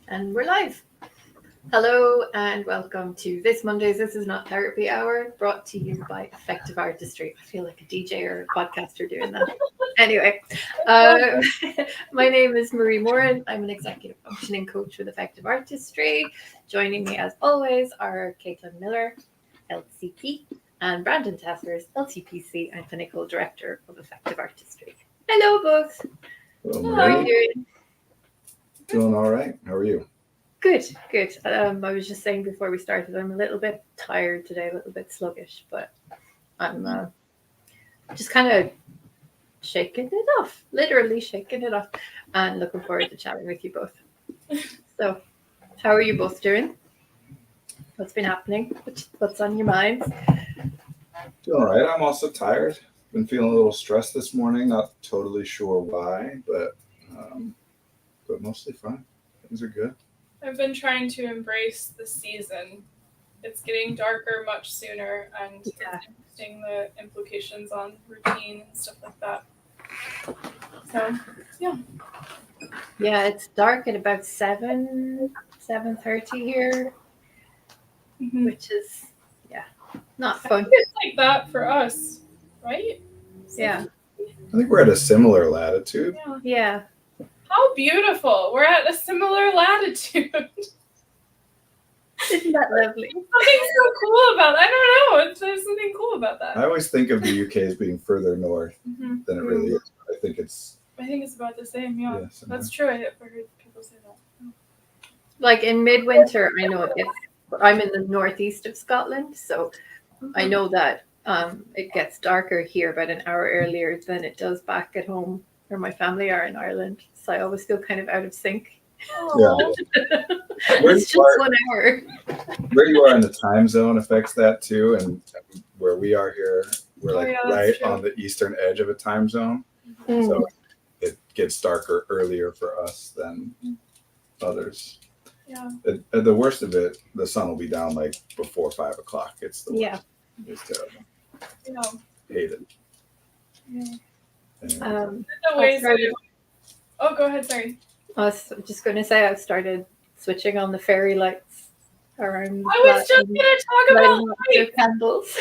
And we're live. Hello and welcome to this Monday's This Is Not Therapy Hour, brought to you by Effective Artistry. I feel like a DJ or a podcaster doing that. Anyway, uh, my name is Marie Moran. I'm an executive functioning coach with Effective Artistry. Joining me, as always, are Caitlin Miller, LCP, and Brandon Tassers, LTPC and Clinical Director of Effective Artistry. Hello, both. Hello, How are Marie. you doing? Doing all right. How are you? Good, good. I was just saying before we started, I'm a little bit tired today, a little bit sluggish, but I'm just kind of shaking it off, literally shaking it off, and looking forward to chatting with you both. So, how are you both doing? What's been happening? What's on your minds? Doing all right. I'm also tired. Been feeling a little stressed this morning. Not totally sure why, but mostly fine. Things are good. I've been trying to embrace the season. It's getting darker much sooner, and it's interesting the implications on routine and stuff like that. So, yeah. Yeah, it's dark at about 7:30 here, which is not fun. It's like that for us, right? Yeah. I think we're at a similar latitude. Yeah. How beautiful. We're at a similar latitude. Isn't that lovely? Something so cool about that. I don't know. There's something cool about that. I always think of the UK as being further north than it really is. I think it's about the same, yeah. That's similar. true. I've heard people say that. Like in midwinter, I know I'm in the northeast of Scotland, so I know that it gets darker here about an hour earlier than it does back at home where my family are in Ireland. So I always feel kind of out of sync. Yeah. It's just 1 hour. Where you are in the time zone affects that too, and where we are here, we're right on the eastern edge of a time zone, so it gets darker earlier for us than others. Yeah. At the worst of it, the sun will be down like before 5 o'clock. It's the worst. Yeah. It's terrible. Yeah. Hate it. Yeah. Anyway. Go ahead. Sorry. I was just going to say I've started switching on the fairy lights around. I was just going to talk about lights. Candles.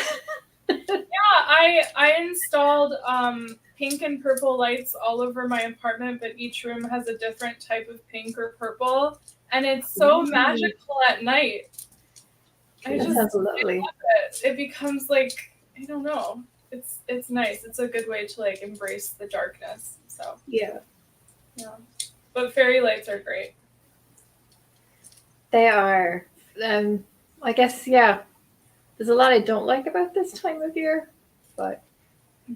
Yeah, I installed pink and purple lights all over my apartment, but each room has a different type of pink or purple, and it's so magical at night. I just lovely. love it. It becomes like, I don't know. It's nice. It's a good way to like embrace the darkness. So yeah. But fairy lights are great. They are. I guess there's a lot I don't like about this time of year, but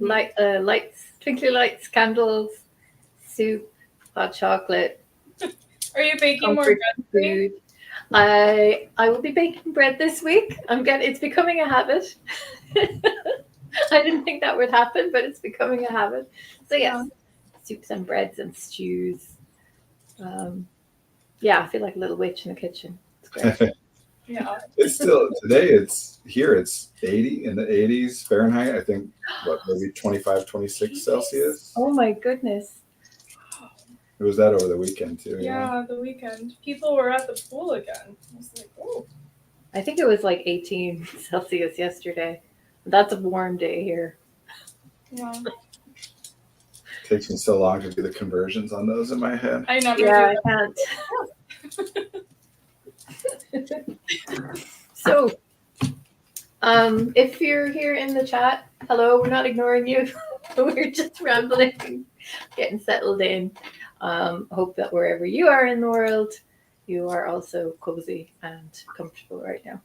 lights, twinkly lights, candles, soup, hot chocolate. Are you baking more bread? Food. I will be baking bread this week. It's becoming a habit. I didn't think that would happen, but it's becoming a habit. So soups and breads and stews. I feel like a little witch in the kitchen. It's great. Yeah. It's still today. It's 80 in the 80s Fahrenheit. I think maybe 25, 26 Celsius. Oh my goodness. It was that over the weekend too. Yeah, the weekend. People were at the pool again. I was like, oh. I think it was like 18 Celsius yesterday. That's a warm day here. Yeah. It takes me so long to do the conversions on those in my head. I never I can't. So, if you're here in the chat, hello, we're not ignoring you. We're just rambling, getting settled in. Hope that wherever you are in the world, you are also cozy and comfortable right now.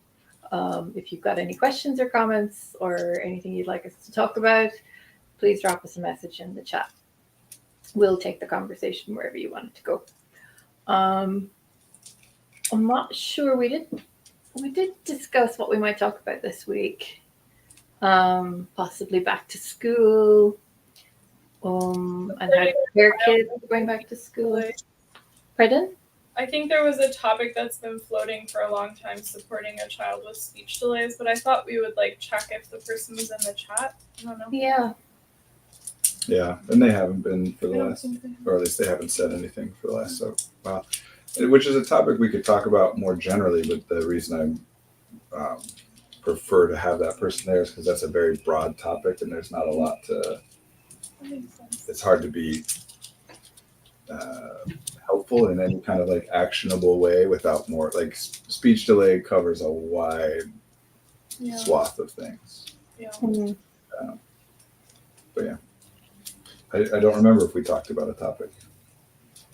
If you've got any questions or comments or anything you'd like us to talk about, please drop us a message in the chat. We'll take the conversation wherever you want it to go. I'm not sure. We did discuss what we might talk about this week. Possibly back to school. And how to prepare kids going back to school. Pardon? I think there was a topic that's been floating for a long time, supporting a child with speech delays, but I thought we would check if the person was in the chat. I don't know. Yeah. Yeah, and they haven't been for the last, or at least they haven't said anything for the last while. which is a topic we could talk about more generally, but the reason I prefer to have that person there is because that's a very broad topic and there's not a lot to, That makes sense. it's hard to be helpful in any kind of like actionable way without more, like speech delay covers a wide Yeah. swath of things. Yeah. But yeah, I don't remember if we talked about a topic.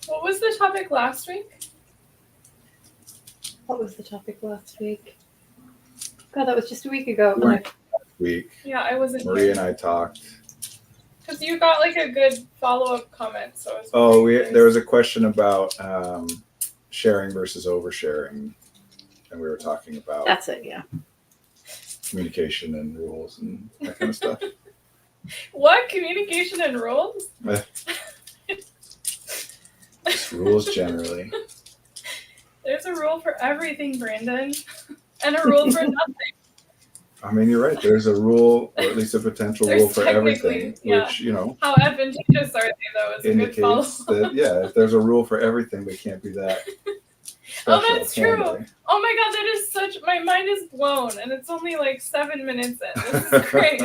What was the topic last week? What was the topic last week? God, that was just a week ago. We weren't last week. Yeah, I wasn't Marie here. and I talked. Because you got like a good follow-up comment. So I was Oh, curious. there was a question about sharing versus oversharing, and we were talking about That's it, yeah. communication and rules and that kind of stuff. What? Communication and rules? Just rules generally. There's a rule for everything, Brandon. And a rule for nothing. I mean, you're right. There's a rule, or at least a potential There's rule for everything, technically, yeah. which, you know, How advantageous are they, though? Is a good indicates follow-up. that, yeah, if there's a rule for everything, they can't be that Oh, special, that's can true. they? Oh my god, that is such. My mind is blown, and it's only like 7 minutes in. This is great.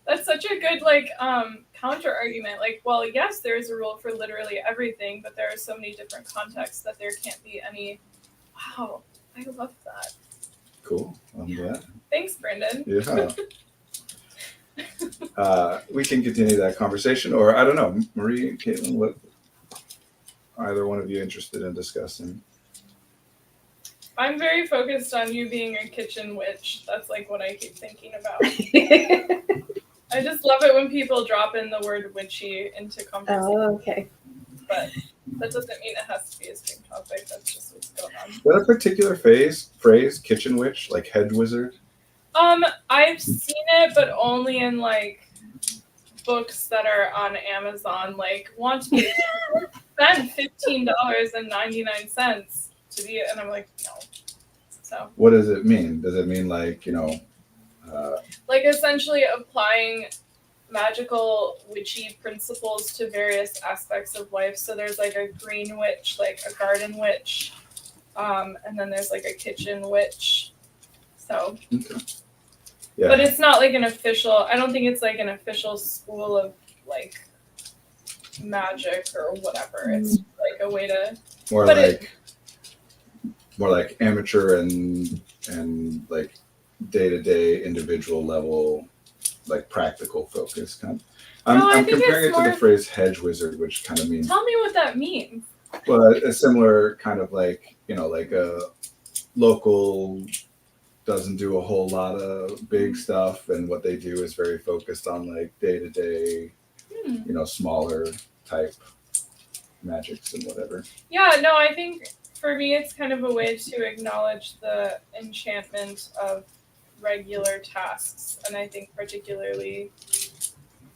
That's such a good counter argument. Like, well, yes, there is a rule for literally everything, but there are so many different contexts that there can't be any. Wow, I love that. Cool. I'm glad. Thanks, Brandon. Yeah. We can continue that conversation, or I don't know, Marie and Caitlin, what either one of you interested in discussing? I'm very focused on you being a kitchen witch. That's like what I keep thinking about. I just love it when people drop in the word witchy into conversation. Oh, okay. But that doesn't mean it has to be a stream topic. That's just what's going on. Is that a particular phrase, kitchen witch, like hedge wizard? I've seen it, but only in like books that are on Amazon. Like, want to be spend $15.99 to be, and I'm like, no. So, What does it mean? Does it mean like, like essentially applying magical witchy principles to various aspects of life. So there's like a green witch, like a garden witch, and then there's like a kitchen witch. So, okay. Yeah. but it's not like an official. I don't think it's like an official school of like magic or whatever. It's like a way to more like amateur and like day-to-day individual level, like practical focus kind of. I'm comparing it to the phrase hedge wizard, which kind of means. Tell me what that means. Well, a similar kind of like, like a local doesn't do a whole lot of big stuff, and what they do is very focused on like day-to-day, smaller type magics and whatever. Yeah, no, I think for me it's kind of a way to acknowledge the enchantment of regular tasks, and I think particularly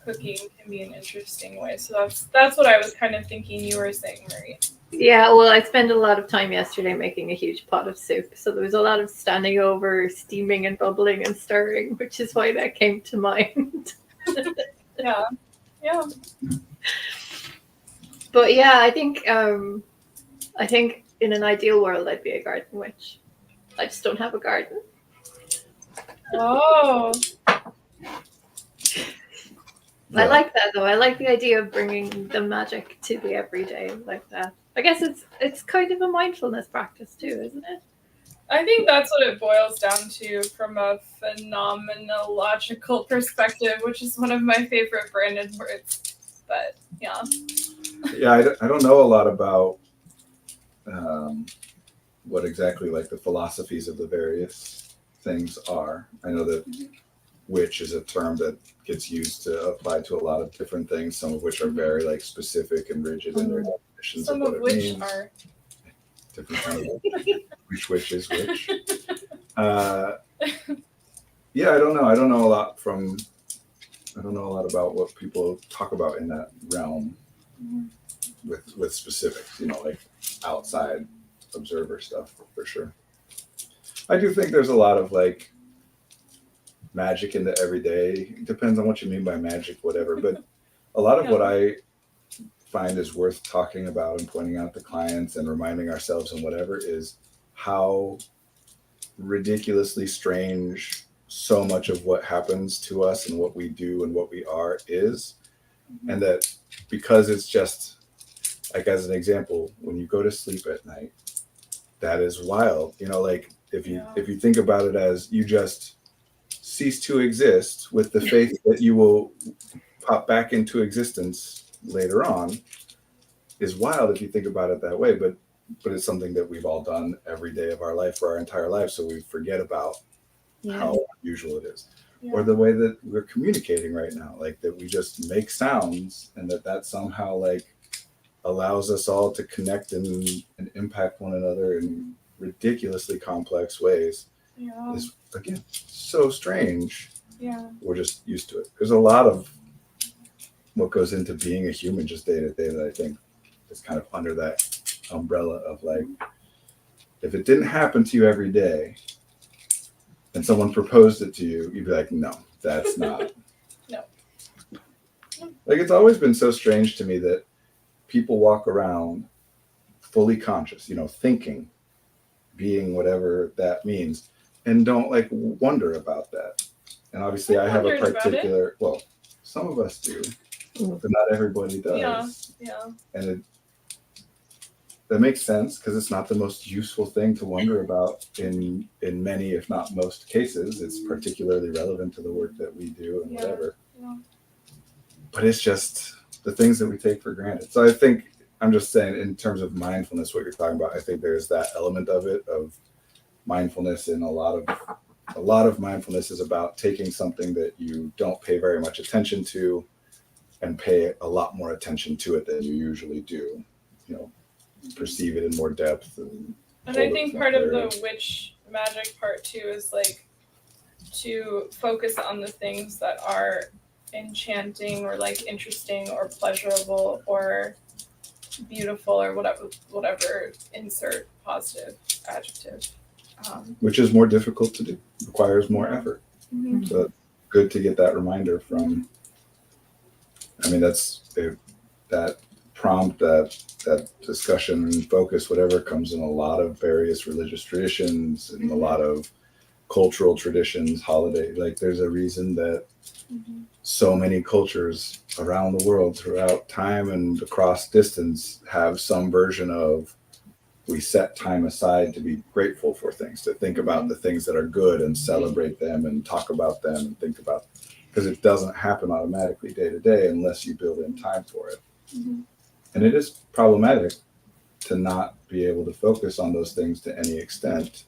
cooking can be an interesting way. So that's what I was kind of thinking you were saying, Marie. Yeah, well, I spent a lot of time yesterday making a huge pot of soup, so there was a lot of standing over, steaming and bubbling and stirring, which is why that came to mind. Yeah. But yeah, I think in an ideal world I'd be a garden witch. I just don't have a garden. Oh. I like that though. I like the idea of bringing the magic to the everyday like that. I guess it's kind of a mindfulness practice too, isn't it? I think that's what it boils down to from a phenomenological perspective, which is one of my favorite Brandon words. But yeah. Yeah, I don't know a lot about what exactly like the philosophies of the various things are. I know that witch is a term that gets used to apply to a lot of different things, some of which are very like specific and rigid in their definitions Some of of what it which means. are Different kind of which is which. Yeah, I don't know. I don't know a lot about what people talk about in that realm with specifics, like outside observer stuff for sure. I do think there's a lot of like magic in the everyday. It depends on what you mean by magic, whatever. But a lot of what I find is worth talking about and pointing out to clients and reminding ourselves and whatever is how ridiculously strange so much of what happens to us and what we do and what we are is. And that because it's just like, as an example, when you go to sleep at night, that is wild. You know, like if you think about it as you just cease to exist with the faith that you will pop back into existence later on, is wild if you think about it that way. But it's something that we've all done every day of our life for our entire life, so we forget about how unusual it is. Or the way that we're communicating right now, like that we just make sounds and that somehow like allows us all to connect and impact one another in ridiculously complex ways. Is again so strange. We're just used to it. There's a lot of what goes into being a human just day to day that I think is kind of under that umbrella of like, if it didn't happen to you every day and someone proposed it to you, you'd be like, no, that's not. No. Like, it's always been so strange to me that people walk around fully conscious, you know, thinking, being whatever that means, and don't like wonder about that. And obviously I have a particular, well, some of us do, but not everybody does. And that makes sense because it's not the most useful thing to wonder about in many, if not most cases. It's particularly relevant to the work that we do and whatever. But it's just the things that we take for granted. So I think, I'm just saying, in terms of mindfulness, what you're talking about, I think there's that element of it, of mindfulness, and a lot of mindfulness is about taking something that you don't pay very much attention to and pay a lot more attention to it than you usually do, you know, perceive it in more depth. And I think part of the witch magic part too is like to focus on the things that are enchanting or like interesting or pleasurable or beautiful or whatever insert positive adjective. Which is more difficult to do, requires more effort. So it's good to get that reminder from, I mean, that prompt, that discussion and focus, whatever, comes in a lot of various religious traditions and a lot of cultural traditions, holiday. Like, there's a reason that so many cultures around the world throughout time and across distance have some version of, we set time aside to be grateful for things, to think about the things that are good and celebrate them and talk about them and think about, because it doesn't happen automatically day to day unless you build in time for it. And it is problematic to not be able to focus on those things to any extent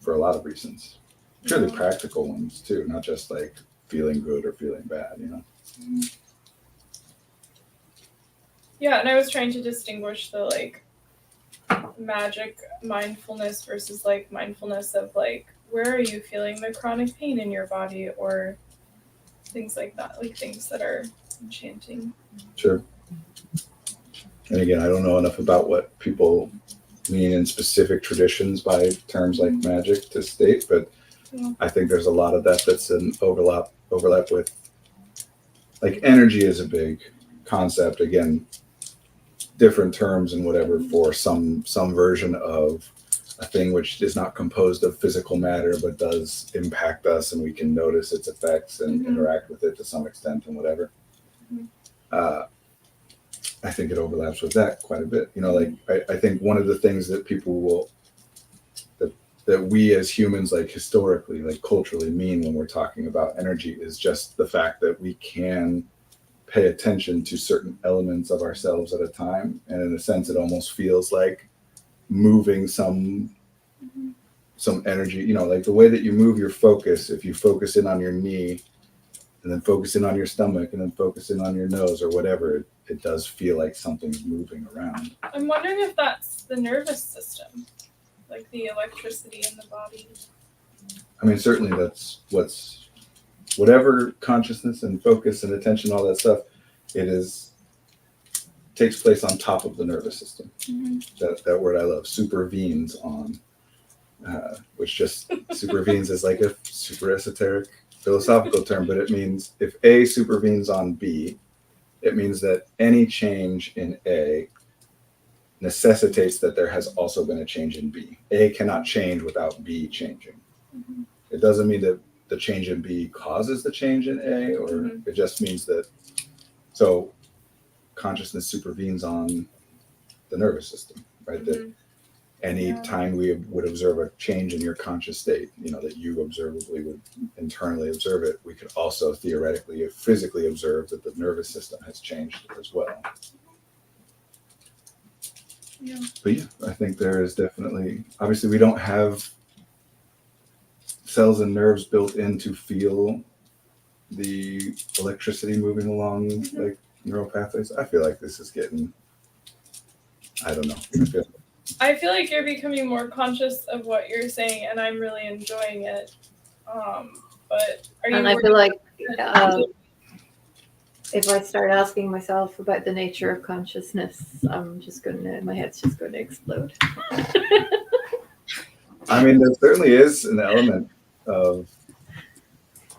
for a lot of reasons. Purely practical ones too, not just like feeling good or feeling bad, you know? Yeah, and I was trying to distinguish the like magic mindfulness versus like mindfulness of like, where are you feeling the chronic pain in your body or things like that, like things that are enchanting. Sure. And again, I don't know enough about what people mean in specific traditions by terms like magic to state, but I think there's a lot of that that's an overlap with, like, energy is a big concept. Again, different terms and whatever for some version of a thing which is not composed of physical matter but does impact us, and we can notice its effects and interact with it to some extent and whatever. I think it overlaps with that quite a bit. You know, like I think one of the things that people will that we as humans, like historically, like culturally, mean when we're talking about energy is just the fact that we can pay attention to certain elements of ourselves at a time, and in a sense it almost feels like moving some energy, you know, like the way that you move your focus. If you focus in on your knee and then focus in on your stomach and then focus in on your nose or whatever, it does feel like something's moving around. I'm wondering if that's the nervous system, like the electricity in the body. I mean, certainly that's whatever consciousness and focus and attention, all that stuff, takes place on top of the nervous system. That word I love, supervenes on, which just supervenes is like a super esoteric philosophical term, but it means if A supervenes on B, it means that any change in A necessitates that there has also been a change in B. A cannot change without B changing. Mhm. It doesn't mean that the change in B causes the change in A, or it just means that, so consciousness supervenes on the nervous system, right? That any time we would observe a change in your conscious state, that you observably would internally observe it, we could also theoretically, physically observe that the nervous system has changed as well. Yeah. But yeah, I think there is definitely, obviously we don't have cells and nerves built in to feel the electricity moving along like neural pathways. I feel like this is getting, I don't know. I feel like you're becoming more conscious of what you're saying, and I'm really enjoying it. But are you? And I feel like if I start asking myself about the nature of consciousness, my head's just going to explode. I mean, there certainly is an element of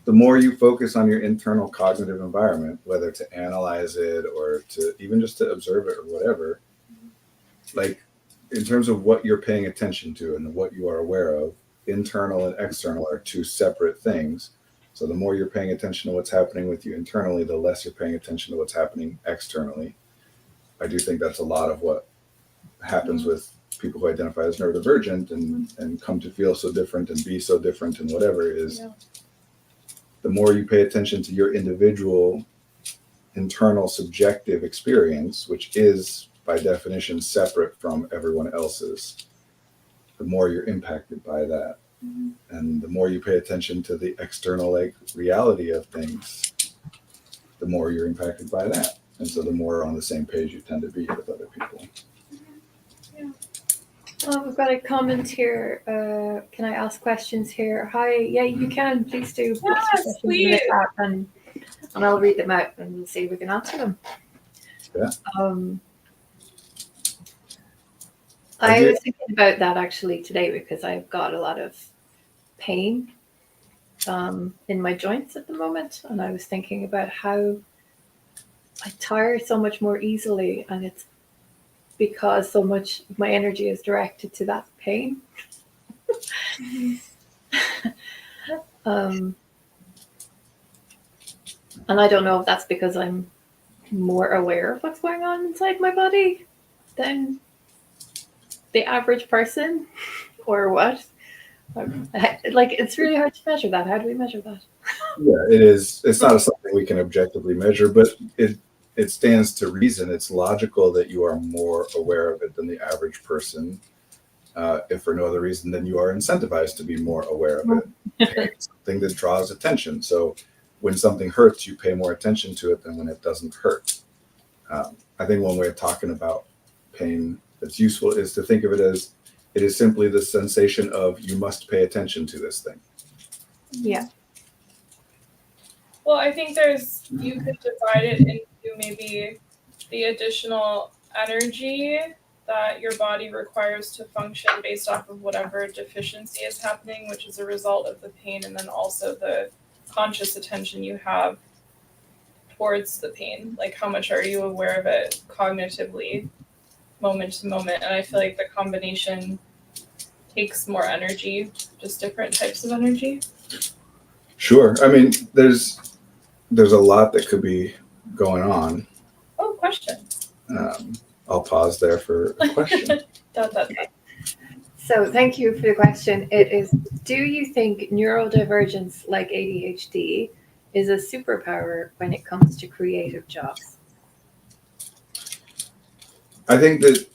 the more you focus on your internal cognitive environment, whether to analyze it or to even just to observe it or whatever, like in terms of what you're paying attention to and what you are aware of, internal and external are two separate things. So the more you're paying attention to what's happening with you internally, the less you're paying attention to what's happening externally. I do think that's a lot of what happens with people who identify as neurodivergent and come to feel so different and be so different and whatever is the more you pay attention to your individual internal subjective experience, which is by definition separate from everyone else's, the more you're impacted by that. And the more you pay attention to the external reality of things, the more you're impacted by that. And so the more on the same page you tend to be with other people. We've got a comment here. Can I ask questions here? Hi. Yeah, you can. Please do. Yes, please. And I'll read them out and we'll see if we can answer them. Yeah. I was thinking about that actually today because I've got a lot of pain in my joints at the moment. And I was thinking about how I tire so much more easily, and it's because so much of my energy is directed to that pain. And I don't know if that's because I'm more aware of what's going on inside my body than the average person or what. It's really hard to measure that. How do we measure that? Yeah, it is. It's not something we can objectively measure, but it stands to reason. It's logical that you are more aware of it than the average person, if for no other reason than you are incentivized to be more aware of it. It's something that draws attention. So when something hurts, you pay more attention to it than when it doesn't hurt. I think one way of talking about pain that's useful is to think of it as it is simply the sensation of you must pay attention to this thing. Yeah. Well, I think you could divide it into maybe the additional energy that your body requires to function based off of whatever deficiency is happening, which is a result of the pain, and then also the conscious attention you have towards the pain. Like how much are you aware of it cognitively, moment to moment? And I feel like the combination takes more energy, just different types of energy. Sure. I mean, there's a lot that could be going on. Oh, question. I'll pause there for a question. So thank you for the question. It is, do you think neurodivergence like ADHD is a superpower when it comes to creative jobs? I think that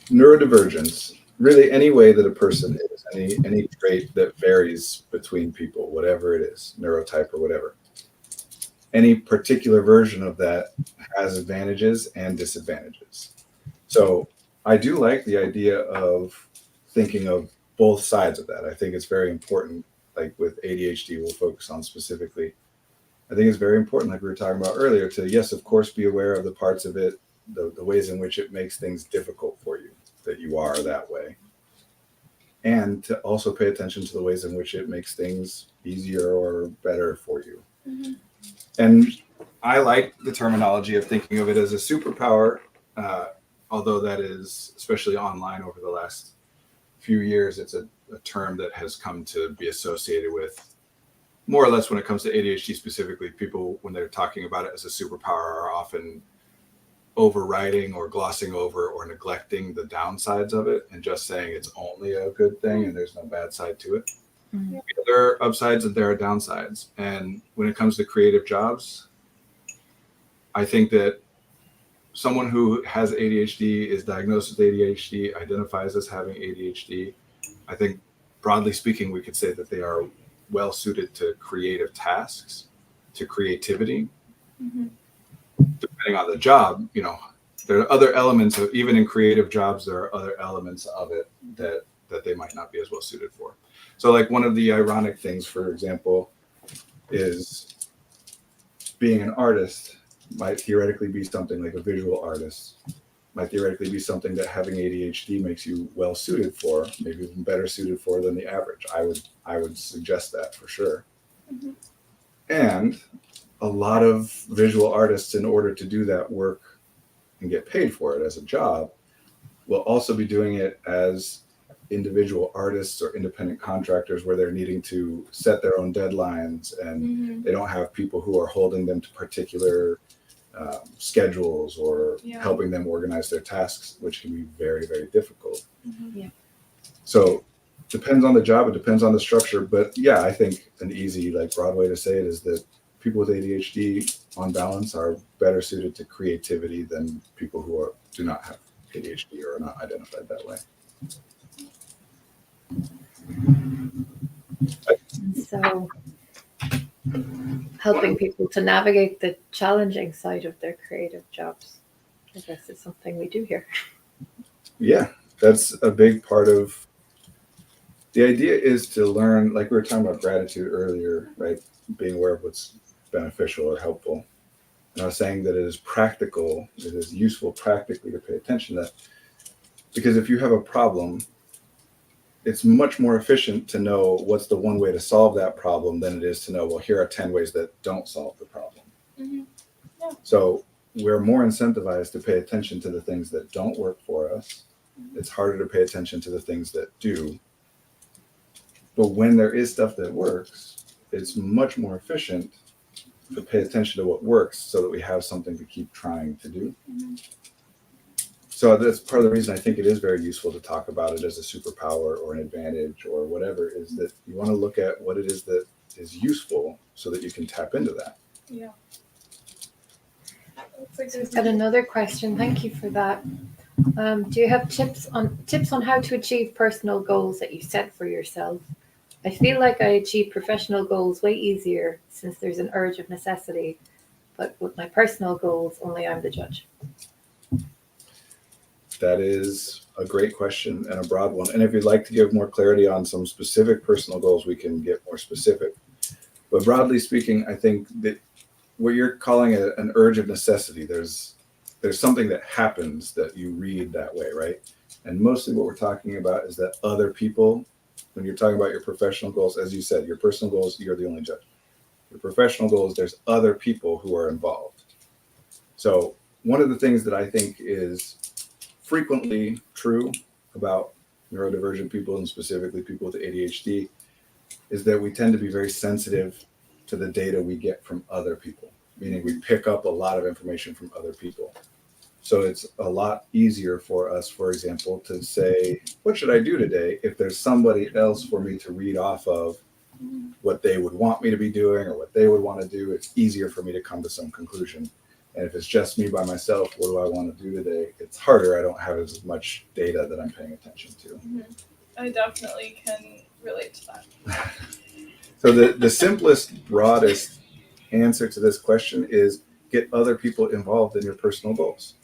neurodivergence, really any way that a person is, any trait that varies between people, whatever it is, neurotype or whatever, any particular version of that has advantages and disadvantages. So I do like the idea of thinking of both sides of that. I think it's very important, like with ADHD, we'll focus on specifically. I think it's very important, like we were talking about earlier, to, yes, of course, be aware of the parts of it, the ways in which it makes things difficult for you, that you are that way. And to also pay attention to the ways in which it makes things easier or better for you. Mm-hmm. And I like the terminology of thinking of it as a superpower, although that is, especially online over the last few years, it's a term that has come to be associated with, more or less when it comes to ADHD specifically, people, when they're talking about it as a superpower, are often overriding or glossing over or neglecting the downsides of it and just saying it's only a good thing and there's no bad side to it. Mm-hmm. There are upsides and there are downsides. And when it comes to creative jobs, I think that someone who has ADHD, is diagnosed with ADHD, identifies as having ADHD, I think broadly speaking, we could say that they are well suited to creative tasks, to creativity. Mm-hmm. Depending on the job, there are other elements of, even in creative jobs, there are other elements of it that they might not be as well suited for. So like one of the ironic things, for example, is being an artist might theoretically be something like a visual artist, might theoretically be something that having ADHD makes you well suited for, maybe even better suited for than the average. I would suggest that for sure. Mm-hmm. And a lot of visual artists, in order to do that work and get paid for it as a job, will also be doing it as individual artists or independent contractors, where they're needing to set their own deadlines and Mm-hmm. they don't have people who are holding them to particular schedules or helping them organize their tasks, which can be very, very difficult. Mm-hmm. Yeah. So depends on the job, it depends on the structure. But yeah, I think an easy, like, broad way to say it is that people with ADHD on balance are better suited to creativity than people who do not have ADHD or are not identified that way. So helping people to navigate the challenging side of their creative jobs, I guess, is something we do here. Yeah, that's a big part of the idea, is to learn, like we were talking about gratitude earlier, right? Being aware of what's beneficial or helpful. And I was saying that it is practical, it is useful practically to pay attention to that. Because if you have a problem, it's much more efficient to know what's the one way to solve that problem than it is to know, well, here are 10 ways that don't solve the problem. Mm-hmm. Yeah. So we're more incentivized to pay attention to the things that don't work for us. Mm-hmm. It's harder to pay attention to the things that do. But when there is stuff that works, it's much more efficient to pay attention to what works so that we have something to keep trying to do. Mm-hmm. So that's part of the reason I think it is very useful to talk about it as a superpower or an advantage or whatever, is that you want to look at what it is that is useful so that you can tap into that. Yeah. So we've got another question. Thank you for that. Do you have tips on how to achieve personal goals that you set for yourself? I feel like I achieve professional goals way easier since there's an urge of necessity, but with my personal goals, only I'm the judge. That is a great question and a broad one. And if you'd like to give more clarity on some specific personal goals, we can get more specific. But broadly speaking, I think that what you're calling an urge of necessity, there's something that happens that you read that way, right? And mostly what we're talking about is that other people, when you're talking about your professional goals, as you said, your personal goals, you're the only judge. Your professional goals, there's other people who are involved. So one of the things that I think is frequently true about neurodivergent people, and specifically people with ADHD, is that we tend to be very sensitive to the data we get from other people, meaning we pick up a lot of information from other people. So it's a lot easier for us, for example, to say, what should I do today? If there's somebody else for me to read off of what they would want me to be doing or what they would want to do, it's easier for me to come to some conclusion. And if it's just me by myself, what do I want to do today? It's harder. I don't have as much data that I'm paying attention to. Mm-hmm. I definitely can relate to that. So the simplest, broadest answer to this question is get other people involved in your personal goals.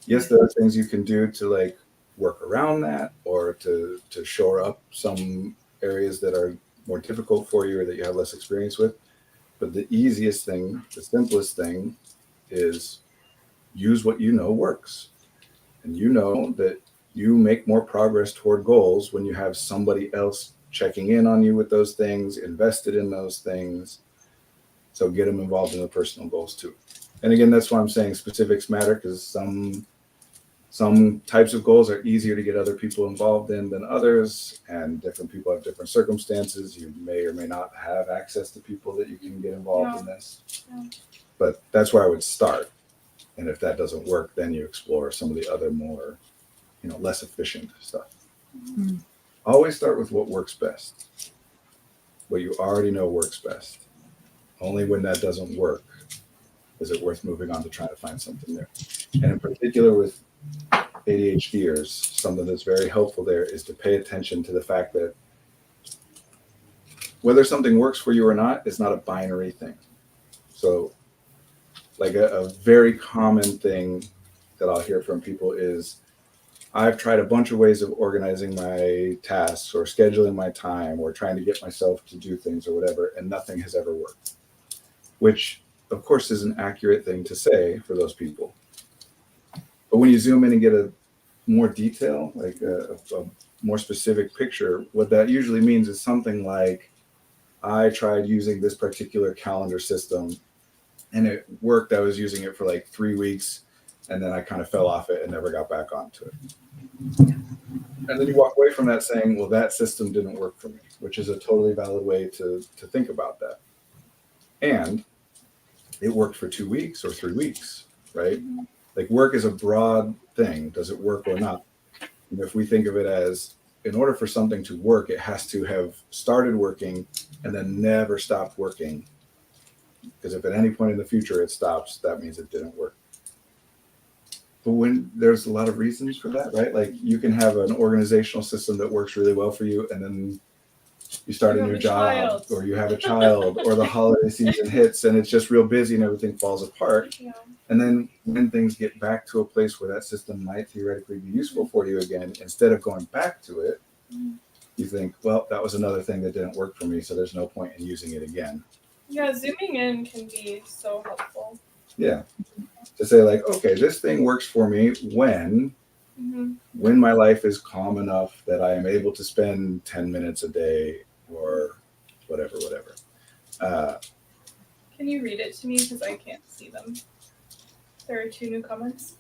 Yes, there are things you can do to like work around that or to shore up some areas that are more difficult for you or that you have less experience with. But the easiest thing, the simplest thing, is use what you know works. And you know that you make more progress toward goals when you have somebody else checking in on you with those things, invested in those things. So get them involved in the personal goals too. And again, that's why I'm saying specifics matter, because some types of goals are easier to get other people involved in than others, and different people have different circumstances. You may or may not have access to people that you can get involved in this. Yeah. But that's where I would start. And if that doesn't work, then you explore some of the other more, less efficient stuff. Mm-hmm. Always start with what works best. What you already know works best. Only when that doesn't work is it worth moving on to try to find something there. And in particular with ADHDers, something that's very helpful there is to pay attention to the fact that whether something works for you or not is not a binary thing. So like a very common thing that I'll hear from people is, I've tried a bunch of ways of organizing my tasks or scheduling my time or trying to get myself to do things or whatever, and nothing has ever worked. Which, of course, is an accurate thing to say for those people. But when you zoom in and get a more detail, like a more specific picture, what that usually means is something like, I tried using this particular calendar system and it worked. I was using it for like 3 weeks, and then I kind of fell off it and never got back onto it. And then you walk away from that saying, well, that system didn't work for me, which is a totally valid way to think about that. And it worked for 2 weeks or 3 weeks, right? Like work is a broad thing. Does it work or not? And if we think of it as, in order for something to work, it has to have started working and then never stopped working. Because if at any point in the future it stops, that means it didn't work. But when there's a lot of reasons for that, right? Like you can have an organizational system that works really well for you, and then you start a new job, or you have a child, or the holiday season hits and it's just real busy and everything falls apart. Yeah. And then when things get back to a place where that system might theoretically be useful for you again, instead of going back to it, you think, well, that was another thing that didn't work for me, so there's no point in using it again. Yeah, zooming in can be so helpful. Yeah. To say like, okay, this thing works for me when my life is calm enough that I am able to spend 10 minutes a day or whatever. Can you read it to me? Because I can't see them. There are 2 new comments.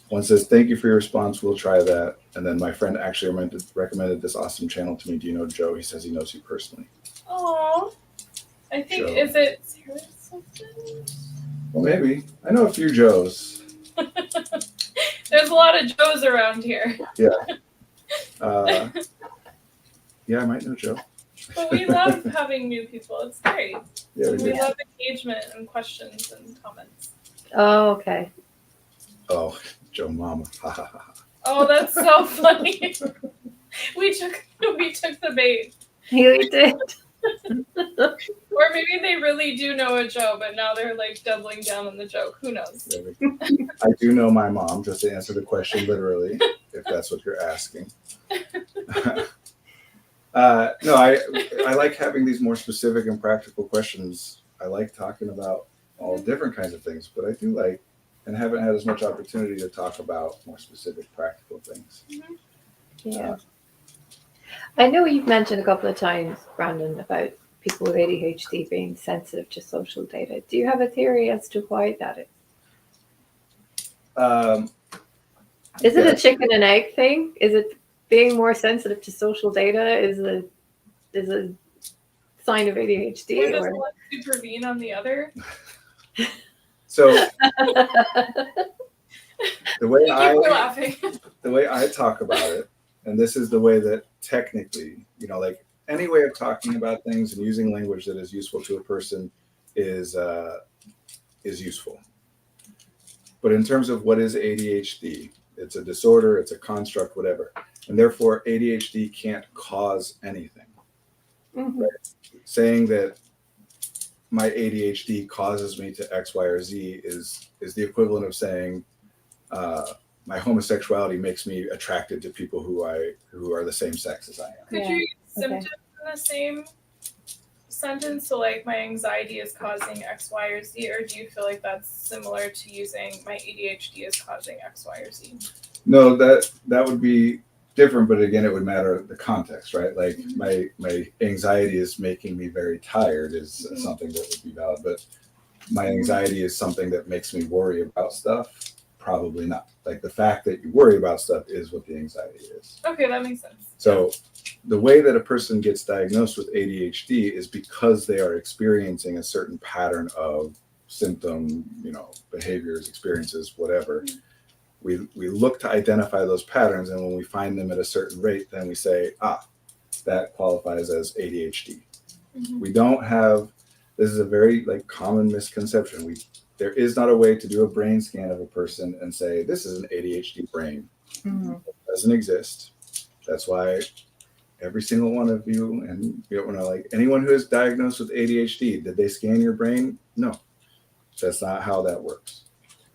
One says, thank you for your response. We'll try that. And then my friend actually recommended this awesome channel to me. Do you know Joe? He says he knows you personally. Oh, I think, Joe. Is it Sarah something? Well, maybe. I know a few Joes. There's a lot of Joes around here. Yeah. Yeah, I might know Joe. But we love having new people. It's great. Yeah, We love engagement and questions and comments. Oh, okay. Oh, Joe Mama. Ha ha ha. Oh, that's so funny. We took the bait. You did. Or maybe they really do know a Joe, but now they're like doubling down on the joke. Who knows? I do know my mom, just to answer the question literally, if that's what you're asking. No, I like having these more specific and practical questions. I like talking about all different kinds of things, but I do like, and haven't had as much opportunity to talk about more specific practical things. Yeah. I know you've mentioned a couple of times, Brandon, about people with ADHD being sensitive to social data. Do you have a theory as to why that is? Is it a chicken and egg thing? Is it being more sensitive to social data is a sign of ADHD? Or does one supervene on the other? So the way I talk about it, and this is the way that technically, like any way of talking about things and using language that is useful to a person is useful. But in terms of what is ADHD, it's a disorder, it's a construct, whatever. And therefore ADHD can't cause anything. Mm-hmm. Right? Saying that my ADHD causes me to X, Y, or Z is the equivalent of saying my homosexuality makes me attracted to people who are the same sex as I am. Could you use symptoms in the same sentence? So like my anxiety is causing X, Y, or Z, or do you feel like that's similar to using my ADHD is causing X, Y, or Z? No, that would be different, but again, it would matter the context, right? Like my anxiety is making me very tired is something that would be valid, but my anxiety is something that makes me worry about stuff. Probably not. Like the fact that you worry about stuff is what the anxiety is. Okay, that makes sense. So the way that a person gets diagnosed with ADHD is because they are experiencing a certain pattern of symptom, behaviors, experiences, whatever. We look to identify those patterns, and when we find them at a certain rate, then we say, that qualifies as ADHD. We don't have, this is a very common misconception. There is not a way to do a brain scan of a person and say, this is an ADHD brain. It doesn't exist. That's why every single one of you, and anyone who is diagnosed with ADHD, did they scan your brain? No, that's not how that works.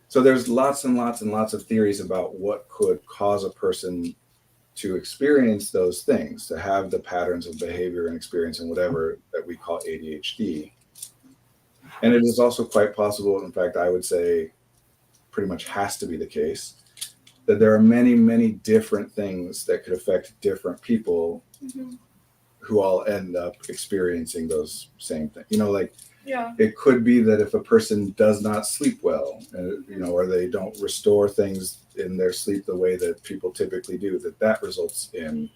So there's lots and lots and lots of theories about what could cause a person to experience those things, to have the patterns of behavior and experience and whatever that we call ADHD. And it is also quite possible, in fact, I would say pretty much has to be the case, that there are many, many different things that could affect different people who all end up experiencing those same things. It could be that if a person does not sleep well, or they don't restore things in their sleep the way that people typically do, that results in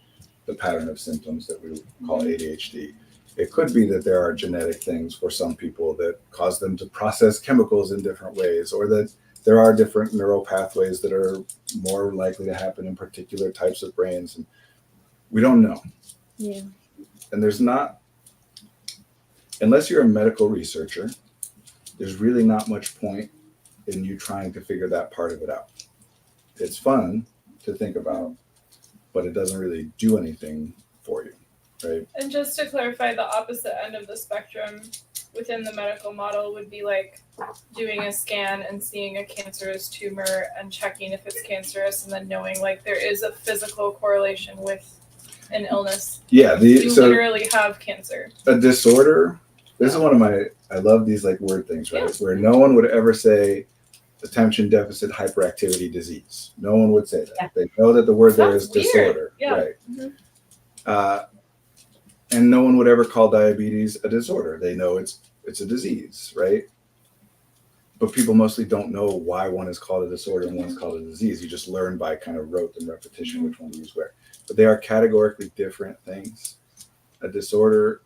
the pattern of symptoms that we call ADHD. It could be that there are genetic things for some people that cause them to process chemicals in different ways, or that there are different neural pathways that are more likely to happen in particular types of brains. And we don't know. Yeah. And there's not, unless you're a medical researcher, there's really not much point in you trying to figure that part of it out. It's fun to think about, but it doesn't really do anything for you, right? And just to clarify, the opposite end of the spectrum within the medical model would be like doing a scan and seeing a cancerous tumor and checking if it's cancerous, and then knowing there is a physical correlation with an illness. Yeah, you literally have cancer. A disorder. This is one of I love these word things, right? Where no one would ever say attention deficit hyperactivity disease. No one would say that. Yeah. They know that the word there is disorder, right? And no one would ever call diabetes a disorder. They know it's a disease, right? But people mostly don't know why one is called a disorder and one is called a disease. You just learn by kind of rote and repetition which one to use where. But they are categorically different things. A disorder,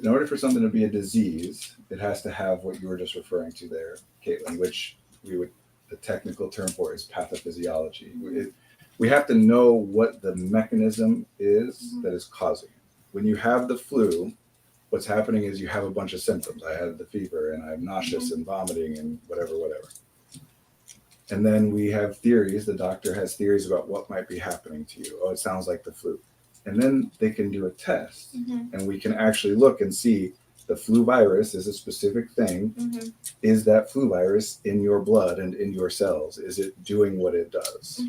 in order for something to be a disease, it has to have what you were just referring to there, Caitlin, which the technical term for is pathophysiology. We have to know what the mechanism is that is causing it. When you have the flu, what's happening is you have a bunch of symptoms. I had the fever and I'm nauseous and vomiting and whatever. And then we have theories. The doctor has theories about what might be happening to you. Oh, it sounds like the flu. And then they can do a test and we can actually look and see the flu virus is a specific thing. Is that flu virus in your blood and in your cells? Is it doing what it does?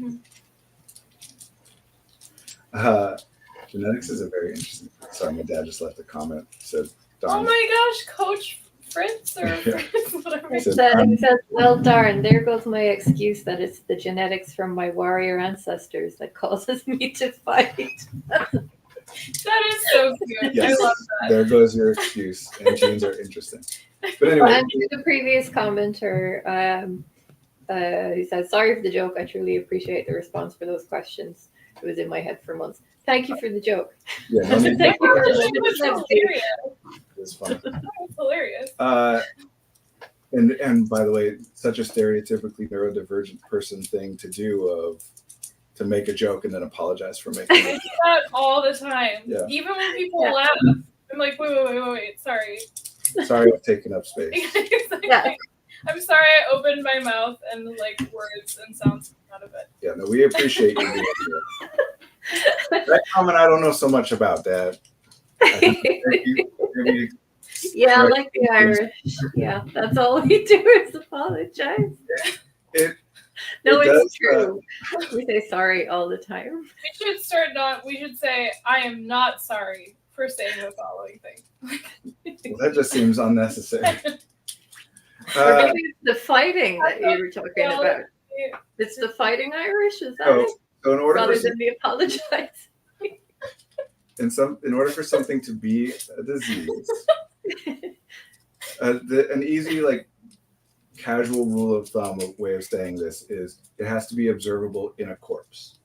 Genetics is a very interesting. Sorry, my dad just left a comment. Said, "Oh my gosh, Coach Fritz or Fritz, whatever." He said, "Well, darn, there goes my excuse that it's the genetics from my warrior ancestors that causes me to fight." That is so cute. Yes, I love that. There goes your excuse. And genes are interesting. But anyway, and to the previous commenter, he said, "Sorry for the joke. I truly appreciate the response for those questions. It was in my head for months. Thank you for the joke." Yeah, no need Thank you for the It was hilarious. It's fun. It's hilarious. And by the way, such a stereotypically neurodivergent person thing to do to make a joke and then apologize for making I do that all the time. Yeah. Even when people laugh, I'm like, wait, sorry. Sorry, I've taken up space. I'm sorry I opened my mouth and words and sounds came out of it. Yeah, no, we appreciate you being here. That comment I don't know so much about, Dad. Yeah, like the Irish. Yeah, that's all we do is apologize. It's true. We say sorry all the time. We should say, I am not sorry for saying the following thing. Well, that just seems unnecessary. Or maybe it's the fighting that you were talking about. It's the fighting Irish, is that it? So in order rather for than me apologize. in order for something to be a disease, an easy like casual rule of thumb way of saying this is it has to be observable in a corpse.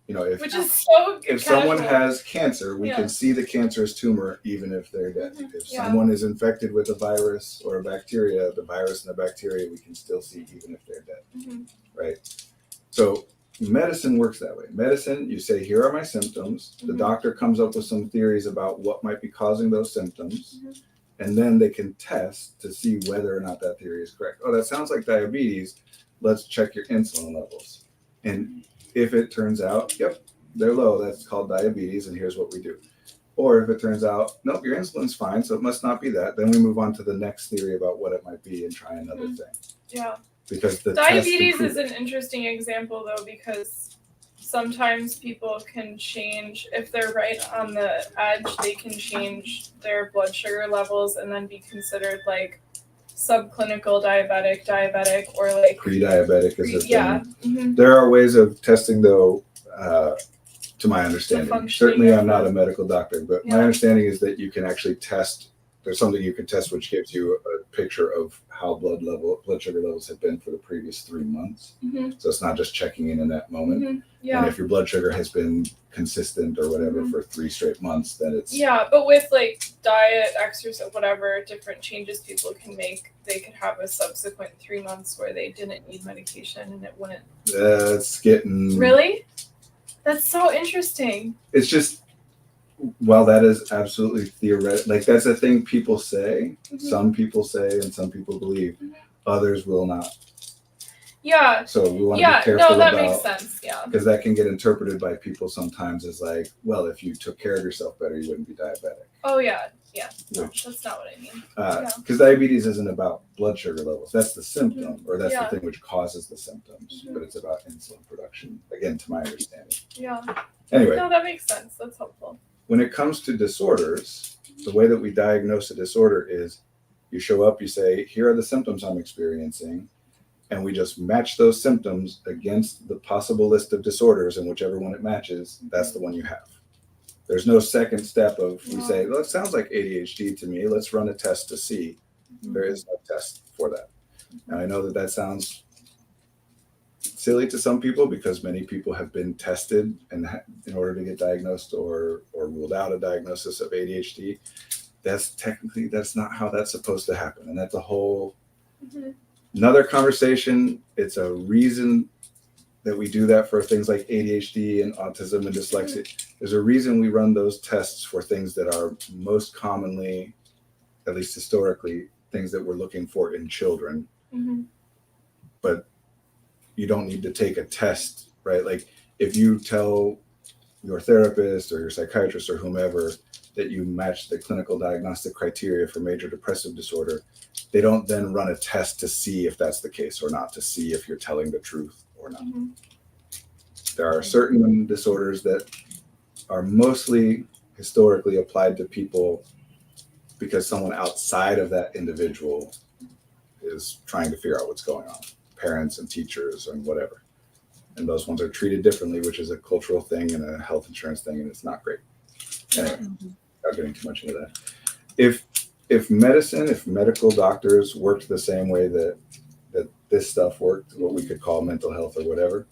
You know, Which is so if casual. someone has cancer, we can see the cancerous tumor even if they're dead. If someone is infected with a virus or a bacteria, the virus and the bacteria we can still see even if they're dead. Right? So medicine works that way. Medicine, you say, here are my symptoms. The doctor comes up with some theories about what might be causing those symptoms. And then they can test to see whether or not that theory is correct. Oh, that sounds like diabetes. Let's check your insulin levels. And if it turns out, yep, they're low, that's called diabetes, and here's what we do. Or if it turns out, nope, your insulin's fine, so it must not be that, then we move on to the next theory about what it might be and try another thing. Yeah. Because the diabetes is an interesting example, though, because sometimes people can change, if they're right on the edge, they can change their blood sugar levels and then be considered like subclinical diabetic, or like pre-diabetic is a thing. Yeah. There are ways of testing, though, to my understanding. Certainly I'm not a medical doctor, but my understanding is that you can actually test. There's something you can test which gives you a picture of how blood sugar levels have been for the previous 3 months. So it's not just checking in that moment. And if your blood sugar has been consistent or whatever for 3 straight months, then it's but with like diet, exercise, whatever different changes people can make, they could have a subsequent 3 months where they didn't need medication and it wouldn't. That's getting really. That's so interesting. It's just. While that is absolutely theoretical, like that's a thing people say, some people say and some people believe, others will not. Yeah. So we want to be careful no, that about, makes sense. Yeah. Because that can get interpreted by people sometimes as like, well, if you took care of yourself better, you wouldn't be diabetic. Oh yeah. No, that's not what I mean. Because diabetes isn't about blood sugar levels. That's the symptom, or that's the thing which causes the symptoms. But it's about insulin production, again, to my understanding. Yeah. Anyway. No, that makes sense. That's helpful. When it comes to disorders, the way that we diagnose a disorder is you show up, you say, here are the symptoms I'm experiencing, and we just match those symptoms against the possible list of disorders, and whichever one it matches, that's the one you have. There's no second step of we say, well, it sounds like ADHD to me. Let's run a test to see. There is no test for that. And I know that sounds silly to some people because many people have been tested and in order to get diagnosed or ruled out a diagnosis of ADHD. That's not how that's supposed to happen. And that's a whole another conversation. It's a reason that we do that for things like ADHD and autism and dyslexia. There's a reason we run those tests for things that are most commonly, at least historically, things that we're looking for in children. But you don't need to take a test, right? Like if you tell your therapist or your psychiatrist or whomever that you match the clinical diagnostic criteria for major depressive disorder, they don't then run a test to see if that's the case or not, to see if you're telling the truth or not. There are certain disorders that are mostly historically applied to people because someone outside of that individual is trying to figure out what's going on. Parents and teachers and whatever. And those ones are treated differently, which is a cultural thing and a health insurance thing, and it's not great. Anyway, not getting too much into that. If medical doctors worked the same way that this stuff worked, what we could call mental health or whatever,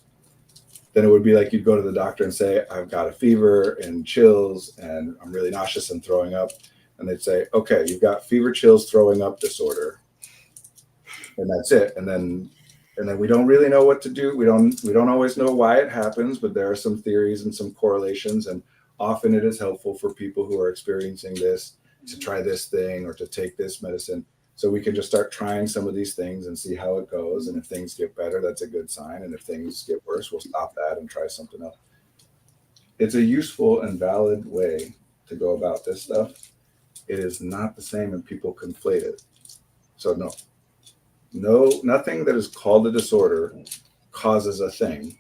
then it would be like you'd go to the doctor and say, I've got a fever and chills and I'm really nauseous and throwing up. And they'd say, okay, you've got fever, chills, throwing up disorder. And that's it. And then we don't really know what to do. We don't always know why it happens, but there are some theories and some correlations. And often it is helpful for people who are experiencing this to try this thing or to take this medicine. So we can just start trying some of these things and see how it goes. And if things get better, that's a good sign. And if things get worse, we'll stop that and try something else. It's a useful and valid way to go about this stuff. It is not the same and people conflate it. So no, nothing that is called a disorder causes a thing.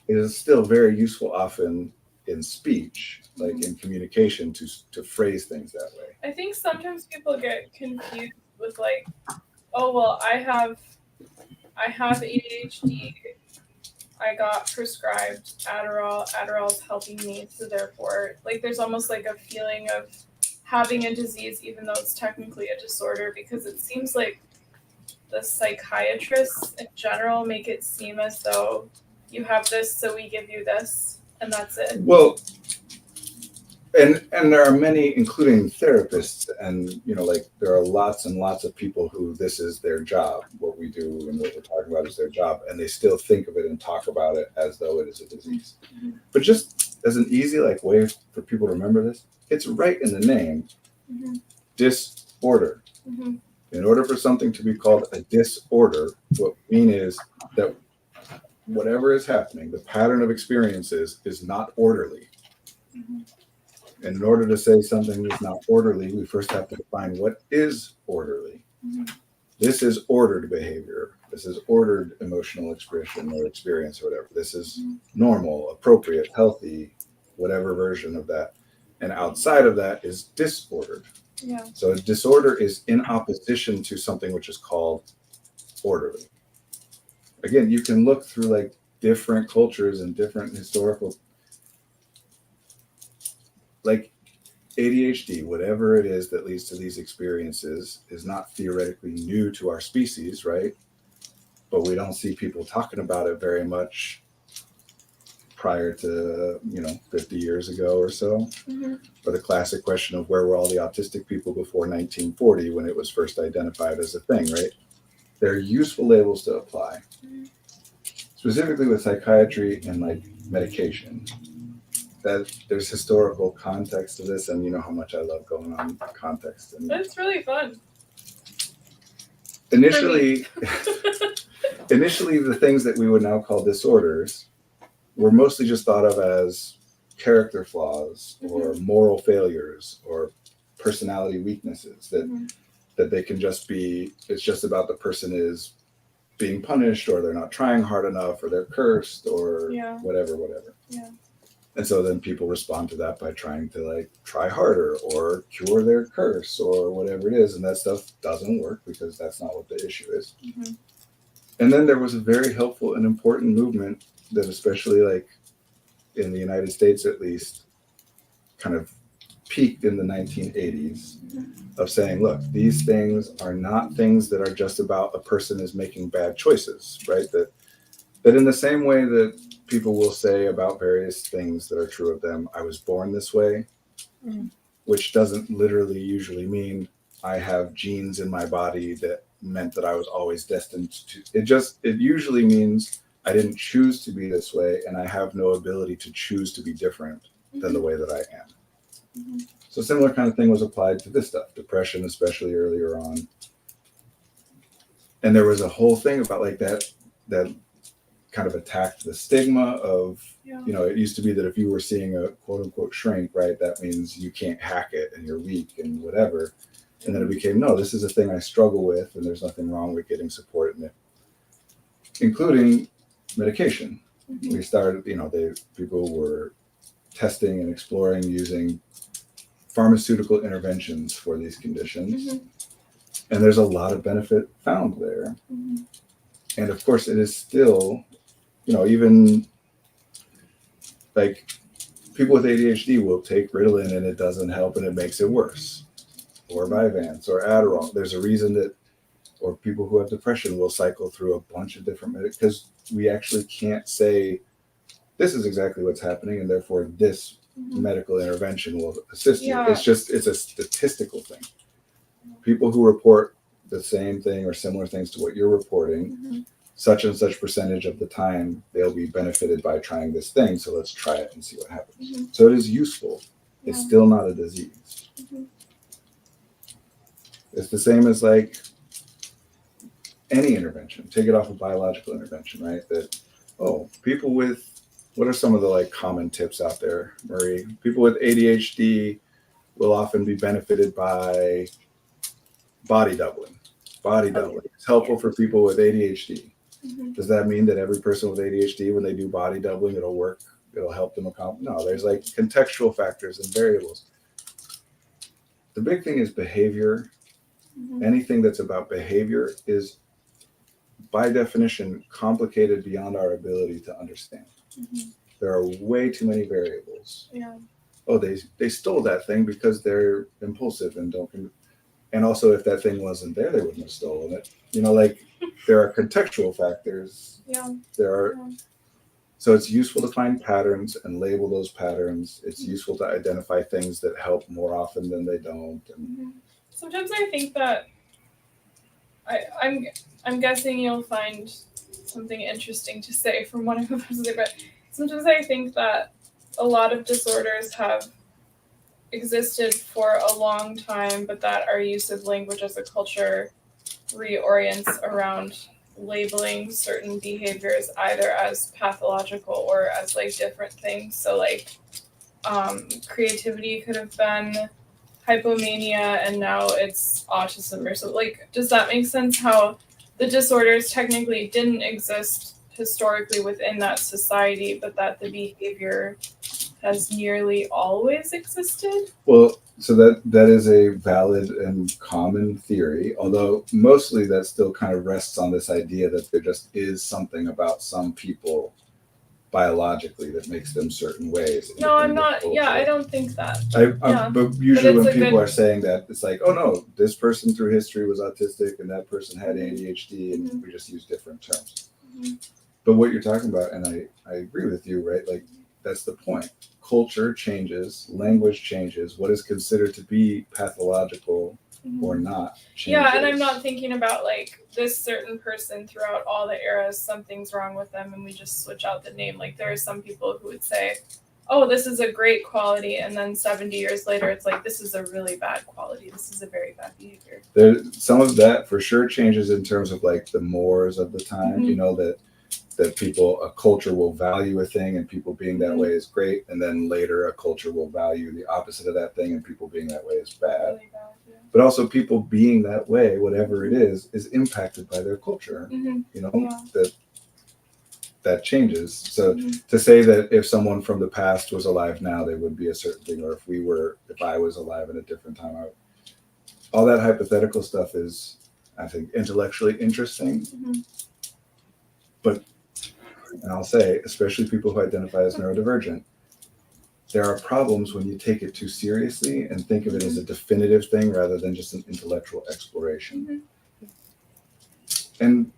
It is still very useful often in speech, like in communication, to phrase things that way. I think sometimes people get confused with like, oh well, I have ADHD. I got prescribed Adderall. Adderall's helping me, so therefore, like, there's almost like a feeling of having a disease, even though it's technically a disorder, because it seems like the psychiatrists in general make it seem as though you have this, so we give you this, and that's it. Well, and there are many, including therapists, and like there are lots and lots of people who this is their job. What we do and what we're talking about is their job, and they still think of it and talk about it as though it is a disease. Mm-hmm. But just as an easy way for people to remember this, it's right in the name, mm-hmm. disorder. Mm-hmm. In order for something to be called a disorder, what we mean is that whatever is happening, the pattern of experiences is not orderly. Mm-hmm. And in order to say something is not orderly, we first have to define what is orderly. Mm-hmm. This is ordered behavior. This is ordered emotional expression or experience or whatever. This is normal, appropriate, healthy, whatever version of that. And outside of that is disordered. Yeah. So a disorder is in opposition to something which is called orderly. Again, you can look through different cultures and different historical, ADHD, whatever it is that leads to these experiences, is not theoretically new to our species, right? But we don't see people talking about it very much prior to 50 years ago or so. Mm-hmm. Or the classic question of where were all the autistic people before 1940 when it was first identified as a thing, right? They're useful labels to apply, specifically with psychiatry and medication. That there's historical context to this, and you know how much I love going on context. And it's really fun. Initially, the things that we would now call disorders were mostly just thought of as character flaws or moral failures or personality weaknesses that they can just be. It's just about the person is being punished, or they're not trying hard enough, or they're cursed, or whatever. Yeah. And so then people respond to that by trying to try harder or cure their curse or whatever it is. And that stuff doesn't work because that's not what the issue is. Mm-hmm. And then there was a very helpful and important movement that especially in the United States, at least, kind of peaked in the 1980s of saying, look, these things are not things that are just about a person is making bad choices, right? That in the same way that people will say about various things that are true of them, I was born this way, which doesn't literally usually mean I have genes in my body that meant that I was always destined to. It usually means I didn't choose to be this way, and I have no ability to choose to be different than the way that I am. Mm-hmm. So similar kind of thing was applied to this stuff, depression, especially earlier on. And there was a whole thing about that kind of attacked the stigma of, it used to be that if you were seeing a quote unquote shrink, right, that means you can't hack it and you're weak and whatever. And then it became, no, this is a thing I struggle with and there's nothing wrong with getting support in it, including medication. Mm-hmm. We started, people were testing and exploring using pharmaceutical interventions for these conditions. Mm-hmm. And there's a lot of benefit found there. Mm-hmm. And of course it is still, even people with ADHD will take Ritalin and it doesn't help and it makes it worse, or Vyvanse or Adderall. There's a reason or people who have depression will cycle through a bunch of different because we actually can't say this is exactly what's happening and therefore this medical intervention will assist you. It's a statistical thing. People who report the same thing or similar things to what you're reporting, such and such percentage of the time they'll be benefited by trying this thing, so let's try it and see what happens. So it is useful. It's still not a disease. It's the same as any intervention. Take it off of biological intervention, right? That people with, what are some of the common tips out there, Marie? People with ADHD will often be benefited by body doubling. Body doubling is helpful for people with ADHD. Mm-hmm. Does that mean that every person with ADHD, when they do body doubling, it'll work? It'll help them accomplish? No, there's contextual factors and variables. The big thing is behavior. Mm-hmm. Anything that's about behavior is by definition, complicated beyond our ability to understand. There are way too many variables. Yeah. Oh, they stole that thing because they're impulsive and don't. And also, if that thing wasn't there, they wouldn't have stolen it. Like there are contextual factors. Yeah. There are. Yeah. So it's useful to find patterns and label those patterns. It's useful to identify things that help more often than they don't. And sometimes I think that I'm guessing you'll find something interesting to say from what I'm about to say, but sometimes I think that a lot of disorders have existed for a long time, but that our use of language as a culture reorients around labeling certain behaviors either as pathological or as like different things. So like creativity could have been hypomania and now it's autism or something. Like, does that make sense? How the disorders technically didn't exist historically within that society, but that the behavior has nearly always existed? well, so that is a valid and common theory, although mostly that still kind of rests on this idea that there just is something about some people biologically that makes them certain ways. No, I'm not. Yeah, I don't think that. But usually when people good... are saying that, it's like, oh no, this person through history was autistic and that person had ADHD, and we just use different terms. But what you're talking about, and I agree with you, right? Like, that's the point. Culture changes, language changes, what is considered to be pathological or not changes. Yeah, and I'm not thinking about like this certain person throughout all the eras, something's wrong with them and we just switch out the name. Like there are some people who would say, oh, this is a great quality, and then 70 years later it's like, this is a really bad quality, this is a very bad behavior. Some of that for sure changes in terms of like the mores of the time, that people, a culture will value a thing and people being that way is great, and then later a culture will value the opposite of that thing and people being that way is bad. Really bad, yeah. But also people being that way, whatever it is impacted by their culture. That changes. So to say that if someone from the past was alive now, they would be a certain thing, or if I was alive at a different time, all that hypothetical stuff is, I think, intellectually interesting. But, and I'll say, especially people who identify as neurodivergent, there are problems when you take it too seriously and think of it as a definitive thing rather than just an intellectual exploration. And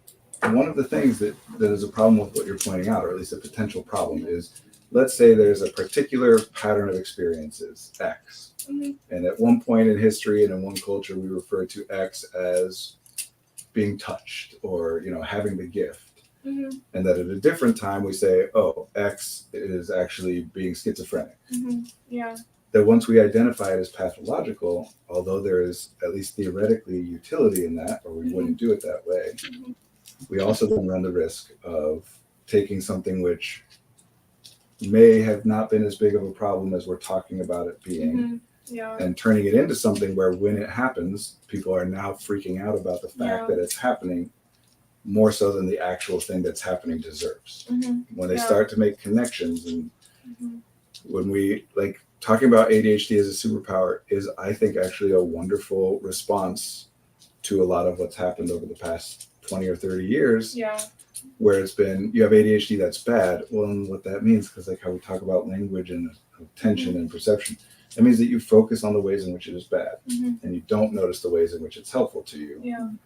one of the things that is a problem with what you're pointing out, or at least a potential problem, is let's say there's a particular pattern of experiences, X. And at one point in history and in one culture, we refer to X as being touched or, having the gift. And that at a different time we say, oh, X is actually being schizophrenic. Yeah. That once we identify it as pathological, although there is at least theoretically utility in that, or we wouldn't do it that way, we also then run the risk of taking something which may have not been as big of a problem as we're talking about it being, and turning it into something where when it happens, people are now freaking out about the fact that it's happening more so than the actual thing that's happening deserves. When they start to make connections, and when we like talking about ADHD as a superpower is, I think, actually a wonderful response to a lot of what's happened over the past 20 or 30 years. Where it's been, you have ADHD, that's bad. Well, and what that means, because like how we talk about language and attention and perception, that means that you focus on the ways in which it is bad, and you don't notice the ways in which it's helpful to you.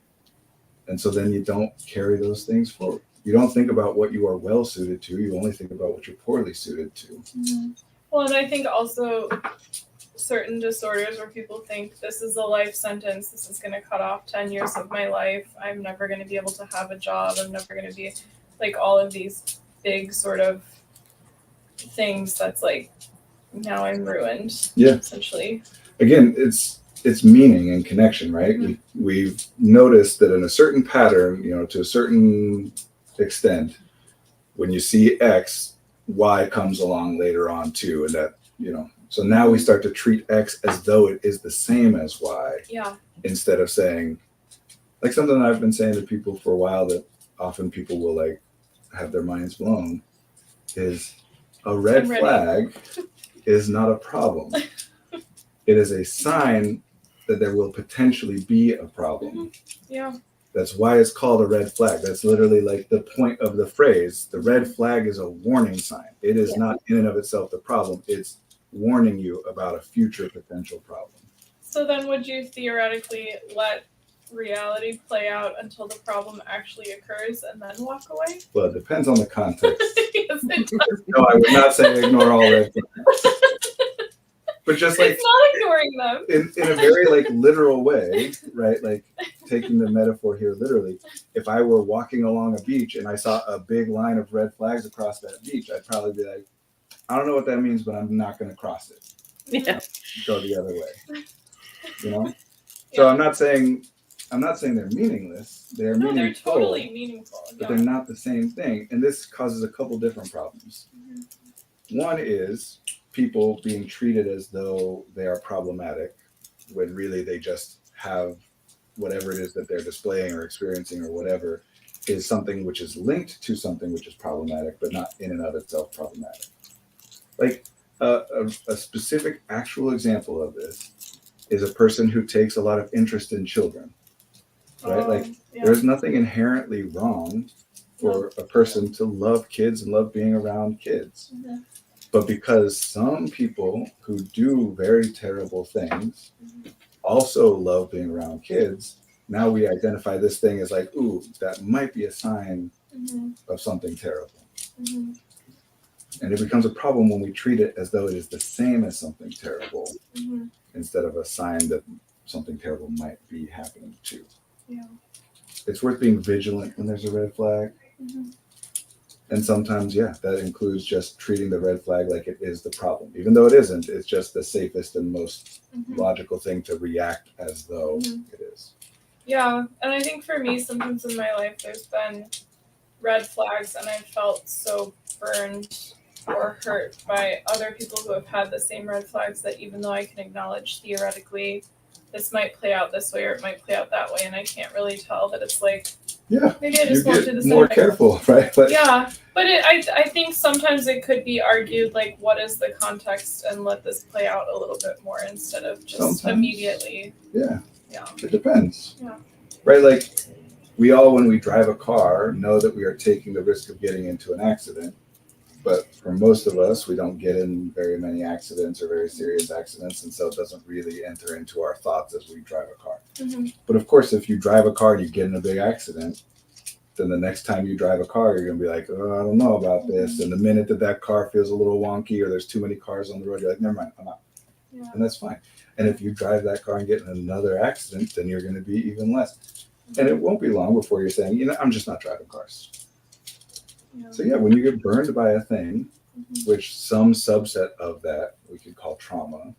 And so then you don't carry those things forward. You don't think about what you are well suited to. You only think about what you're poorly suited to. Well, and I think also certain disorders where people think this is a life sentence, this is going to cut off 10 years of my life, I'm never going to be able to have a job, I'm never going to be, like, all of these big sort of things that's like, now I'm ruined, essentially. Again, it's meaning and connection, right? We've noticed that in a certain pattern, to a certain extent, when you see X, Y comes along later on too, and that, so now we start to treat X as though it is the same as Y, instead of saying, like something I've been saying to people for a while that often people will like have their minds blown, is a red flag is not a problem. It is a sign that there will potentially be a problem. That's why it's called a red flag. That's literally like the point of the phrase. The red flag is a warning sign. It is not in and of itself the problem. It's warning you about a future potential problem. So then would you theoretically let reality play out until the problem actually occurs and then walk away? Well, it depends on the context. Yes, it does. No, I would not say ignore all red flags. But just like It's not ignoring them. in a very like literal way, right? Like taking the metaphor here literally, if I were walking along a beach and I saw a big line of red flags across that beach, I'd probably be like, I don't know what that means, but I'm not going to cross it. Yeah. Go the other way. You know? So I'm not saying they're meaningless. They're No, meaningful. they're totally meaningful. But they're not the same thing. And this causes a couple different problems. One is people being treated as though they are problematic when really they just have whatever it is that they're displaying or experiencing or whatever is something which is linked to something which is problematic, but not in and of itself problematic. Like a specific actual example of this is a person who takes a lot of interest in children, right? There's nothing inherently wrong for a person to love kids and love being around kids. But because some people who do very terrible things also love being around kids, now we identify this thing as like, ooh, that might be a sign of something terrible. And it becomes a problem when we treat it as though it is the same as something terrible instead of a sign that something terrible might be happening too. Yeah. It's worth being vigilant when there's a red flag. And sometimes, that includes just treating the red flag like it is the problem. Even though it isn't, it's just the safest and most logical thing to react as though it is. Yeah, and I think for me, sometimes in my life, there's been red flags, and I felt so burned or hurt by other people who have had the same red flags that even though I can acknowledge theoretically this might play out this way or it might play out that way, and I can't really tell that it's like, maybe I just won't do the same. More careful, right? But I think sometimes it could be argued like, what is the context, and let this play out a little bit more instead of just immediately. Yeah. It depends. Yeah. Right, like we all, when we drive a car, know that we are taking the risk of getting into an accident. But for most of us, we don't get in very many accidents or very serious accidents, and so it doesn't really enter into our thoughts as we drive a car. But of course, if you drive a car and you get in a big accident, then the next time you drive a car, you're going to be like, oh, I don't know about this. And the minute that car feels a little wonky or there's too many cars on the road, you're like, never mind, I'm out. And that's fine. And if you drive that car and get in another accident, then you're going to be even less. And it won't be long before you're saying, I'm just not driving cars. So when you get burned by a thing, which some subset of that we could call trauma.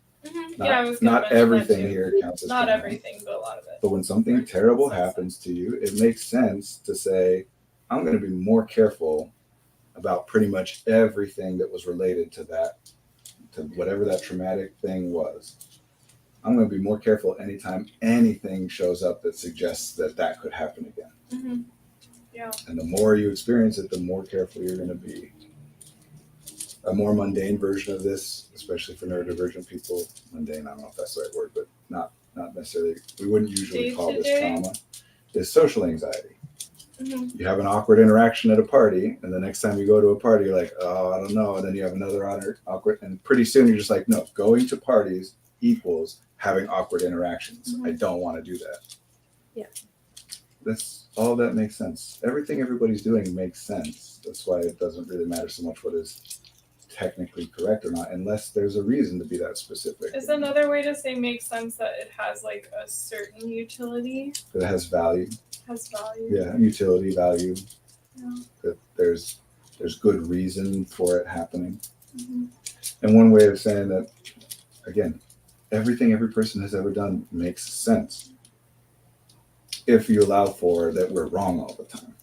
Not everything here counts as not trauma. Everything, but a lot of it. But when something terrible happens to you, it makes sense to say, I'm going to be more careful about pretty much everything that was related to that, to whatever that traumatic thing was. I'm going to be more careful anytime anything shows up that suggests that could happen again. And the more you experience it, the more careful you're going to be. A more mundane version of this, especially for neurodivergent people, mundane, I don't know if that's the right word, but not necessarily, we wouldn't usually call this trauma, is social anxiety. You have an awkward interaction at a party, and the next time you go to a party, you're like, oh, I don't know. And then you have another awkward, and pretty soon you're just like, no, going to parties equals having awkward interactions. I don't want to do that. Yeah. That's all that makes sense. Everything everybody's doing makes sense. That's why it doesn't really matter so much what is technically correct or not, unless there's a reason to be that specific. Is another way to say makes sense that it has like a certain utility? That it has value. Yeah, utility, value. That there's good reason for it happening. And one way of saying that, again, everything every person has ever done makes sense if you allow for that we're wrong all the time.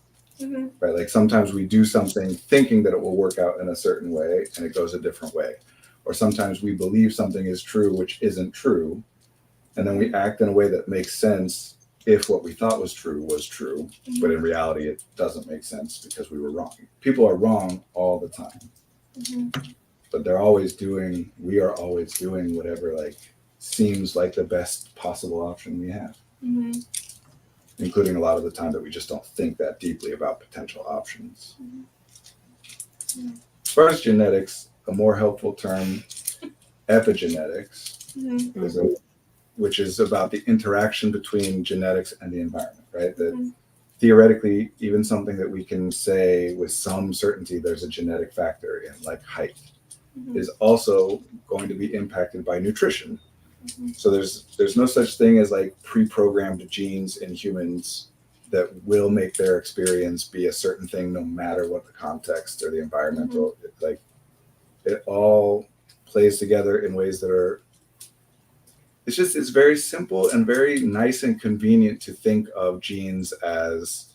Right? Like sometimes we do something thinking that it will work out in a certain way and it goes a different way. Or sometimes we believe something is true, which isn't true. And then we act in a way that makes sense if what we thought was true, but in reality, it doesn't make sense because we were wrong. People are wrong all the time, but we are always doing whatever like seems like the best possible option we have. including a lot of the time that we just don't think that deeply about potential options. As far as genetics, a more helpful term, epigenetics, which is about the interaction between genetics and the environment, right? That theoretically, even something that we can say with some certainty there's a genetic factor in, like height, is also going to be impacted by nutrition. So there's no such thing as like pre-programmed genes in humans that will make their experience be a certain thing no matter what the context or the environmental, like it all plays together in ways that are, it's very simple and very nice and convenient to think of genes as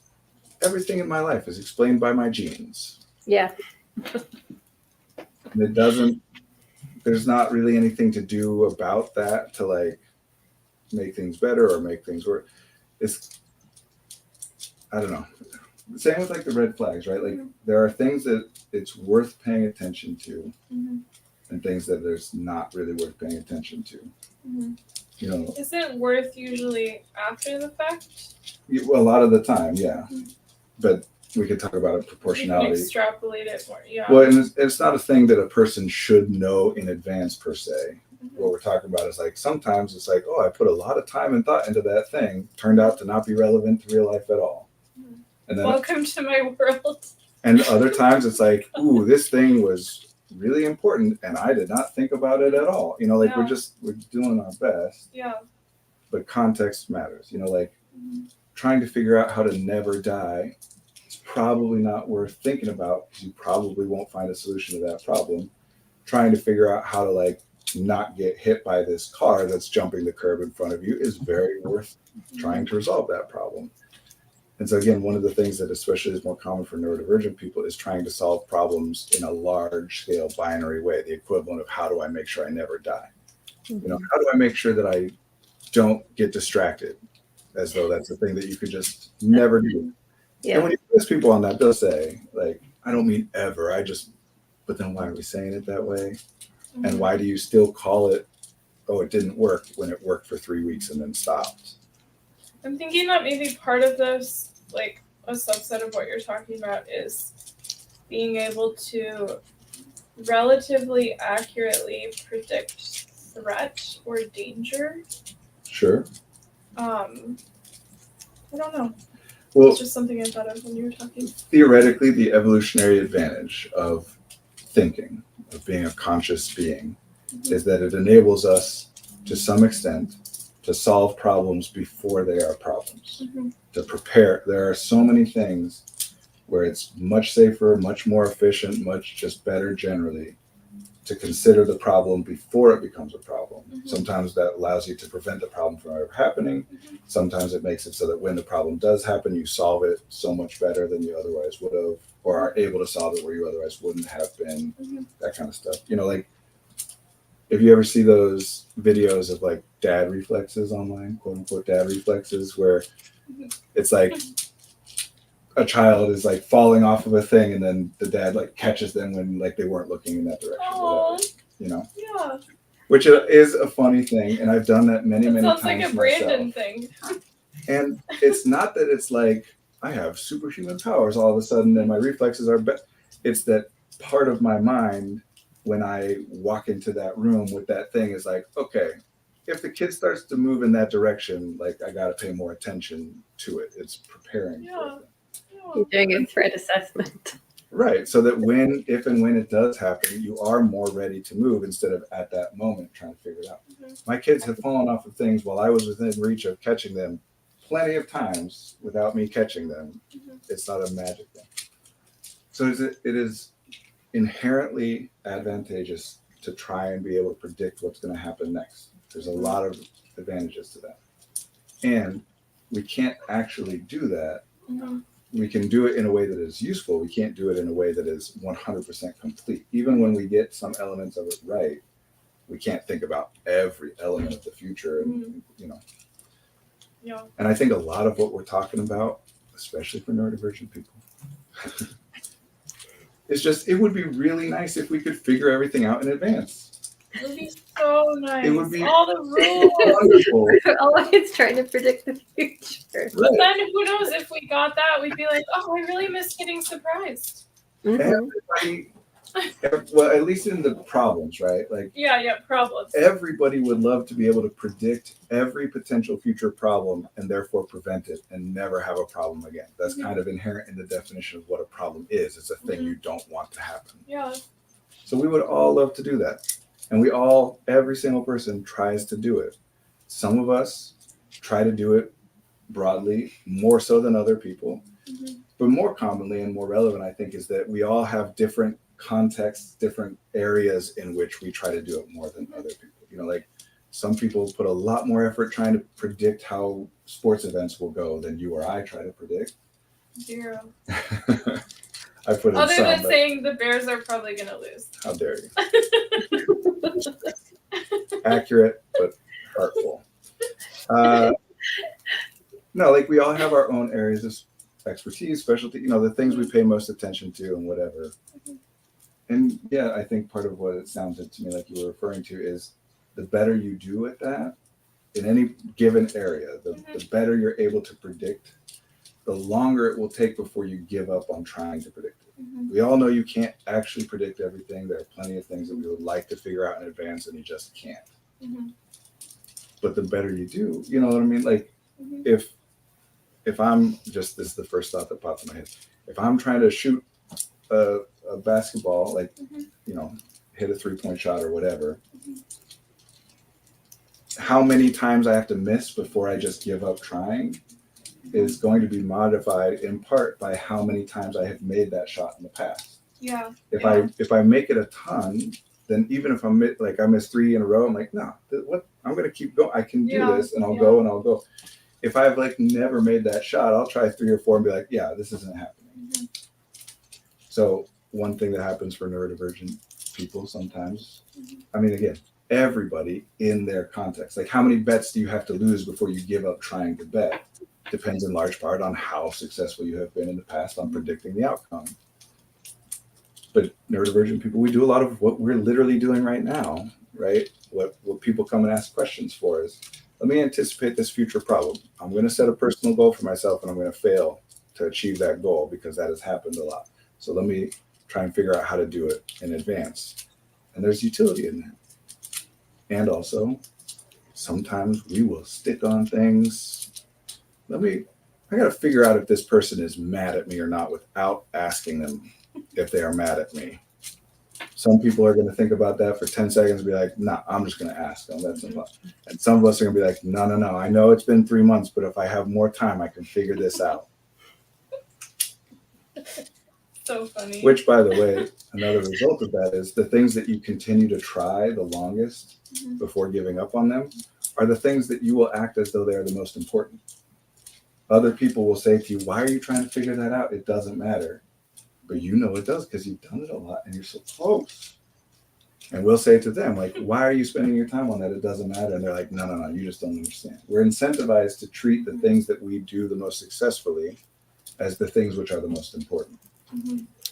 everything in my life is explained by my genes. Yeah. And it doesn't, there's not really anything to do about that to like make things better or make things worse. It's, I don't know. Same with like the red flags, right? Like there are things that it's worth paying attention to and things that there's not really worth paying attention to. You know, is it worth usually after the fact? Well, a lot of the time, yeah. But we could talk about it proportionality. You can extrapolate it more, yeah. Well, and it's not a thing that a person should know in advance per se. What we're talking about is like sometimes it's like, oh, I put a lot of time and thought into that thing, turned out to not be relevant to real life at all. And then welcome to my world. And other times it's like, ooh, this thing was really important and I did not think about it at all. You know, like we're doing our best. Yeah. But context matters. You know, like trying to figure out how to never die is probably not worth thinking about because you probably won't find a solution to that problem. Trying to figure out how to like not get hit by this car that's jumping the curb in front of you is very worth trying to resolve that problem. And so again, one of the things that especially is more common for neurodivergent people is trying to solve problems in a large scale binary way, the equivalent of how do I make sure I never die? You know, how do I make sure that I don't get distracted, as though that's a thing that you could just never do. Yeah. And when you ask people on that, they'll say, like, I don't mean ever, but then why are we saying it that way? And why do you still call it, oh, it didn't work when it worked for 3 weeks and then stopped? I'm thinking that maybe part of this, like a subset of what you're talking about, is being able to relatively accurately predict threat or danger. Sure. I don't know. Well, it's just something I thought of when you were talking. Theoretically, the evolutionary advantage of thinking, of being a conscious being, is that it enables us, to some extent, to solve problems before they are problems, to prepare. There are so many things where it's much safer, much more efficient, much just better generally to consider the problem before it becomes a problem. Sometimes that allows you to prevent the problem from ever happening. Sometimes it makes it so that when the problem does happen, you solve it so much better than you otherwise would have, or are able to solve it where you otherwise wouldn't have been, that kind of stuff. You know, like, if you ever see those videos of like dad reflexes online, quote unquote dad reflexes, where it's like a child is like falling off of a thing and then the dad like catches them when like they weren't looking in that direction. Whatever, you know? Yeah. Which is a funny thing. And I've done that many times. Sounds like a Brandon thing. And it's not that it's like I have superhuman powers all of a sudden and my reflexes are better. It's that part of my mind when I walk into that room with that thing is like, okay, if the kid starts to move in that direction, like I got to pay more attention to it. It's preparing for it. You're doing a threat assessment. Right. So that if and when it does happen, you are more ready to move instead of at that moment trying to figure it out. My kids have fallen off of things while I was within reach of catching them plenty of times without me catching them. It's not a magic thing. So it is inherently advantageous to try and be able to predict what's going to happen next. There's a lot of advantages to that. And we can't actually do that. We can do it in a way that is useful. We can't do it in a way that is 100% complete. Even when we get some elements of it right, we can't think about every element of the future. And, you know. Yeah. And I think a lot of what we're talking about, especially for neurodivergent people, it's just, it would be really nice if we could figure everything out in advance. It would be so nice. It would be all the rules. wonderful. We're always trying to predict the future. But then who knows if we got that, we'd be like, oh, I really miss getting surprised. Everybody, well, at least in the problems, right? Like, yeah, problems. everybody would love to be able to predict every potential future problem and therefore prevent it and never have a problem again. That's kind of inherent in the definition of what a problem is. It's a thing you don't want to happen. Yeah. So we would all love to do that. And every single person tries to do it. Some of us try to do it broadly, more so than other people. But more commonly and more relevant, I think, is that we all have different contexts, different areas in which we try to do it more than other people. You know, like some people put a lot more effort trying to predict how sports events will go than you or I try to predict. 0. I put in Other some, than but saying the Bears are probably going to lose. how dare you? Accurate, but hurtful. No, like we all have our own areas of expertise, specialty, you know, the things we pay most attention to and whatever. And yeah, I think part of what it sounded to me like you were referring to is the better you do at that in any given area, the better you're able to predict, the longer it will take before you give up on trying to predict it. We all know you can't actually predict everything. There are plenty of things that we would like to figure out in advance and you just can't. But the better you do, you know what I mean? Like if I'm just, this is the first thought that popped in my head. If I'm trying to shoot a basketball, like, you know, hit a 3-point shot or whatever, how many times I have to miss before I just give up trying is going to be modified in part by how many times I have made that shot in the past. Yeah. If I make it a ton, then even if I miss 3 in a row, I'm like, no, what? I'm going to keep going. I can do this, and I'll go and I'll go. If I've like never made that shot, I'll try 3 or 4 and be like, yeah, this isn't happening. So one thing that happens for neurodivergent people sometimes, I mean, again, everybody in their context, like how many bets do you have to lose before you give up trying to bet? Depends in large part on how successful you have been in the past on predicting the outcome. But neurodivergent people, we do a lot of what we're literally doing right now, right? What people come and ask questions for is, let me anticipate this future problem. I'm going to set a personal goal for myself and I'm going to fail to achieve that goal because that has happened a lot. So let me try and figure out how to do it in advance. And there's utility in that. And also, sometimes we will stick on things. I got to figure out if this person is mad at me or not without asking them if they are mad at me. Some people are going to think about that for 10 seconds and be like, nah, I'm just going to ask them. That's enough. And some of us are going to be like, no. I know it's been 3 months, but if I have more time, I can figure this out. So funny. Which, by the way, another result of that is the things that you continue to try the longest before giving up on them are the things that you will act as though they are the most important. Other people will say to you, why are you trying to figure that out? It doesn't matter. But you know it does because you've done it a lot and you're so close. And we'll say to them, like, why are you spending your time on that? It doesn't matter. And they're like, no, you just don't understand. We're incentivized to treat the things that we do the most successfully as the things which are the most important.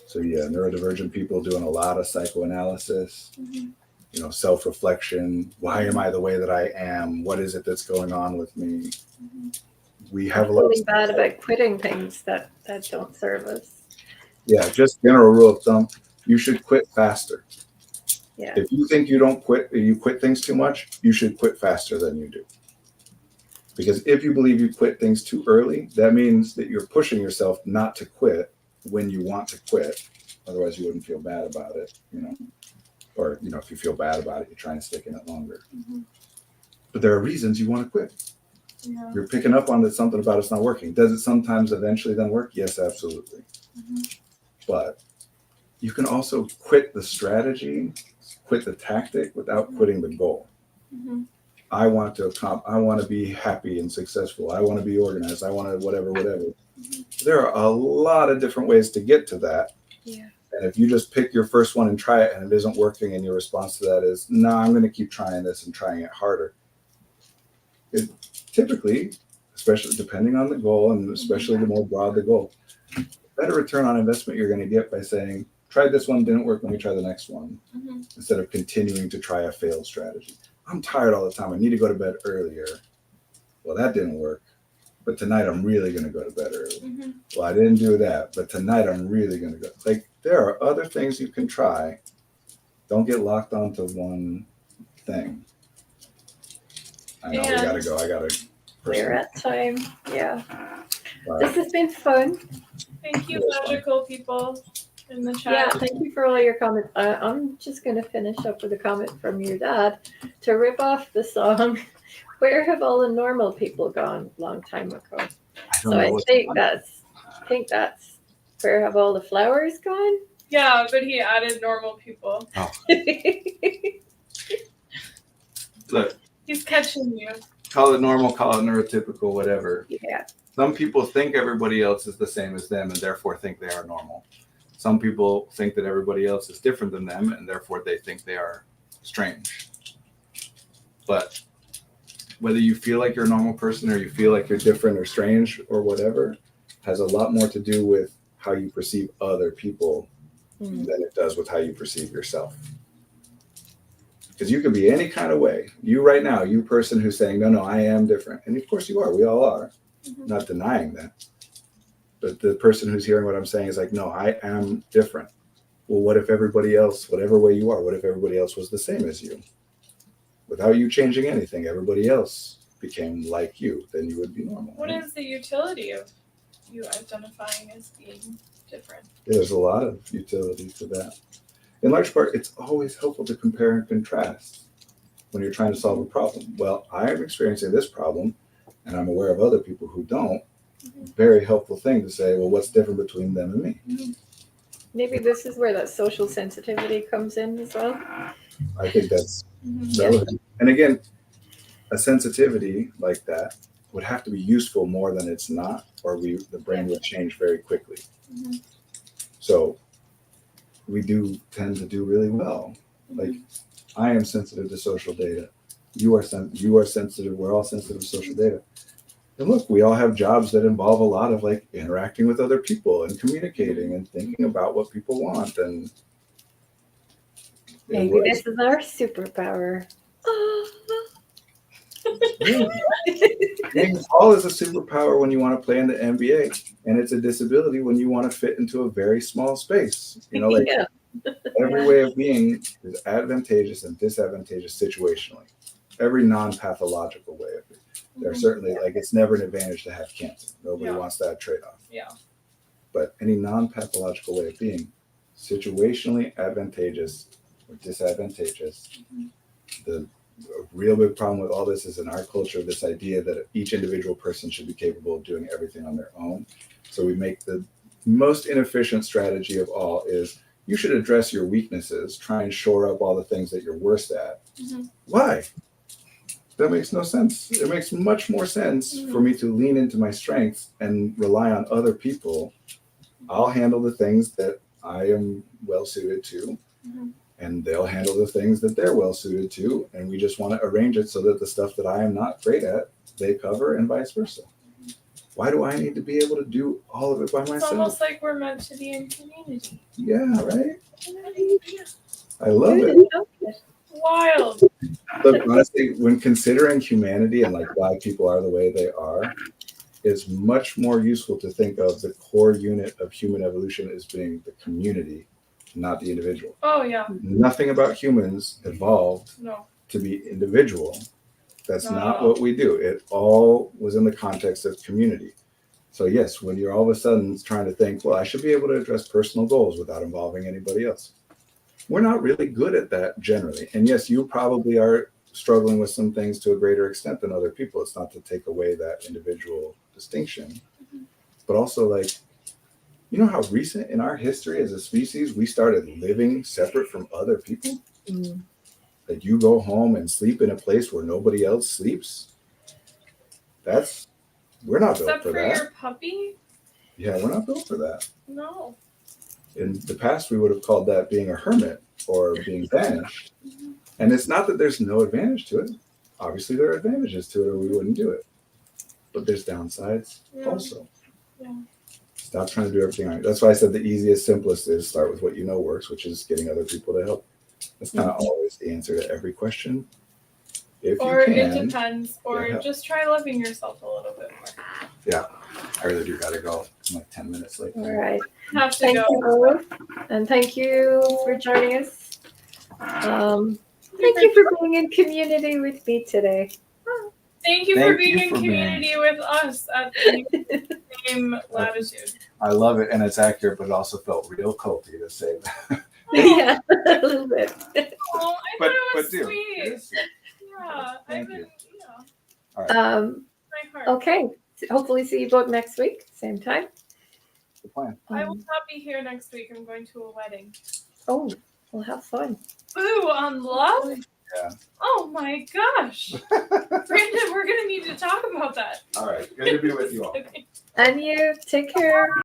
So yeah, neurodivergent people doing a lot of psychoanalysis, you know, self-reflection. Why am I the way that I am? What is it that's going on with me? We have a lot feeling bad about quitting things that don't serve us. Yeah, just general rule of thumb, you should quit faster. Yeah. If you think you quit things too much, you should quit faster than you do. Because if you believe you quit things too early, that means that you're pushing yourself not to quit when you want to quit. Otherwise, you wouldn't feel bad about it, you know. Or, you know, if you feel bad about it, you're trying to stick in it longer. But there are reasons you want to quit. Yeah. You're picking up on that something about it's not working. Does it sometimes eventually then work? Yes, absolutely. But you can also quit the strategy, quit the tactic without quitting the goal. I want to be happy and successful. I want to be organized. I want to whatever. There are a lot of different ways to get to that. Yeah. And if you just pick your first one and try it and it isn't working and your response to that is, no, I'm going to keep trying this and trying it harder. It typically, especially depending on the goal and especially the more broad the goal, better return on investment you're going to get by saying, tried this one, didn't work, let me try the next one. Mm-hmm. Instead of continuing to try a failed strategy. I'm tired all the time. I need to go to bed earlier. Well, that didn't work. But tonight I'm really going to go to bed early. Mm-hmm. Well, I didn't do that, but tonight I'm really going to go. Like, there are other things you can try. Don't get locked onto one thing. I know we got to go. I got to. We're at time. Yeah. Bye. This has been fun. Thank you, magical people in the chat. Yeah, thank you for all your comments. I'm just going to finish up with a comment from your dad to rip off the song, Where Have All the Normal People Gone? Long time ago. So I think that's Where Have All the Flowers Gone? Yeah, but he added normal people. Oh. Look, He's catching you. call it normal, call it neurotypical, whatever. Yeah. Some people think everybody else is the same as them and therefore think they are normal. Some people think that everybody else is different than them and therefore they think they are strange. But whether you feel like you're a normal person or you feel like you're different or strange or whatever has a lot more to do with how you perceive other people than it does with how you perceive yourself. Because you can be any kind of way. You right now, you person who's saying, no, I am different. And of course you are. We all are. Mm-hmm. Not denying that. But the person who's hearing what I'm saying is like, no, I am different. Well, what if everybody else, whatever way you are, what if everybody else was the same as you? Without you changing anything, everybody else became like you, then you would be normal. What is the utility of you identifying as being different? There's a lot of utility to that. In large part, it's always helpful to compare and contrast when you're trying to solve a problem. Well, I'm experiencing this problem, and I'm aware of other people who don't. Mm-hmm. Very helpful thing to say, well, what's different between them and me? Mm-hmm. Maybe this is where that social sensitivity comes in as well. I think that's Mm-hmm. relevant. And again, a sensitivity like that would have to be useful more than it's not, or the brain would change very quickly. Mm-hmm. So we do tend to do really well. Like, I am sensitive to social data. You are sensitive. We're all sensitive to social data. And look, we all have jobs that involve a lot of like interacting with other people and communicating and thinking about what people want. And Maybe this is our superpower. All is a superpower when you want to play in the NBA, and it's a disability when you want to fit into a very small space. You know, like Yeah. every way of being is advantageous and disadvantageous situationally. Every non-pathological way of being. There's certainly, like, it's never an advantage to have cancer. Nobody wants that trade-off. Yeah. But any non-pathological way of being, situationally advantageous or disadvantageous. The real big problem with all this is in our culture, this idea that each individual person should be capable of doing everything on their own. So we make the most inefficient strategy of all is you should address your weaknesses, try and shore up all the things that you're worst at. Mm-hmm. Why? That makes no sense. It makes much more sense for me to lean into my strengths and rely on other people. I'll handle the things that I am well suited to, and they'll handle the things that they're well suited to. And we just want to arrange it so that the stuff that I am not great at, they cover, and vice versa. Why do I need to be able to do all of it by myself? It's almost like we're meant to be in community. Yeah, right? I love it. Wild. Look, honestly, when considering humanity and like why people are the way they are, it's much more useful to think of the core unit of human evolution as being the community, not the individual. Oh, yeah. Nothing about humans evolved to be individual. That's not what we do. It all was in the context of community. So yes, when you're all of a sudden trying to think, well, I should be able to address personal goals without involving anybody else. We're not really good at that generally. And yes, you probably are struggling with some things to a greater extent than other people. It's not to take away that individual distinction, but also like, you know how recent in our history as a species, we started living separate from other people? Like you go home and sleep in a place where nobody else sleeps. We're not built for that. Except for your puppy? Yeah, we're not built for that. No. In the past, we would have called that being a hermit or being banished. And it's not that there's no advantage to it. Obviously, there are advantages to it or we wouldn't do it. But there's downsides also. Yeah. Stop trying to do everything on it. That's why I said the easiest, simplest is start with what you know works, which is getting other people to help. That's not always the answer to every question. If Or you can, it depends. Or just try loving yourself a little bit more. Yeah. I really do gotta go. I'm like 10 minutes late. All right. Have to Thank go. you both. And thank you for joining us. Thank you for being in community with me today. Thank you for being in community with us at the same latitude. I love it, and it's accurate, but it also felt real culty to say that. Yeah, a little bit. Oh, I thought it was do. sweet. Yeah, Thank I've you. been, All right. my heart. Okay. Hopefully see you both next week, same time. The plan. I will not be here next week. I'm going to a wedding. Oh, we'll have fun. Ooh, on love? Yeah. Oh my gosh. Brandon, we're going to need to talk about that. All right. Good to be with you all. Okay. And you take care.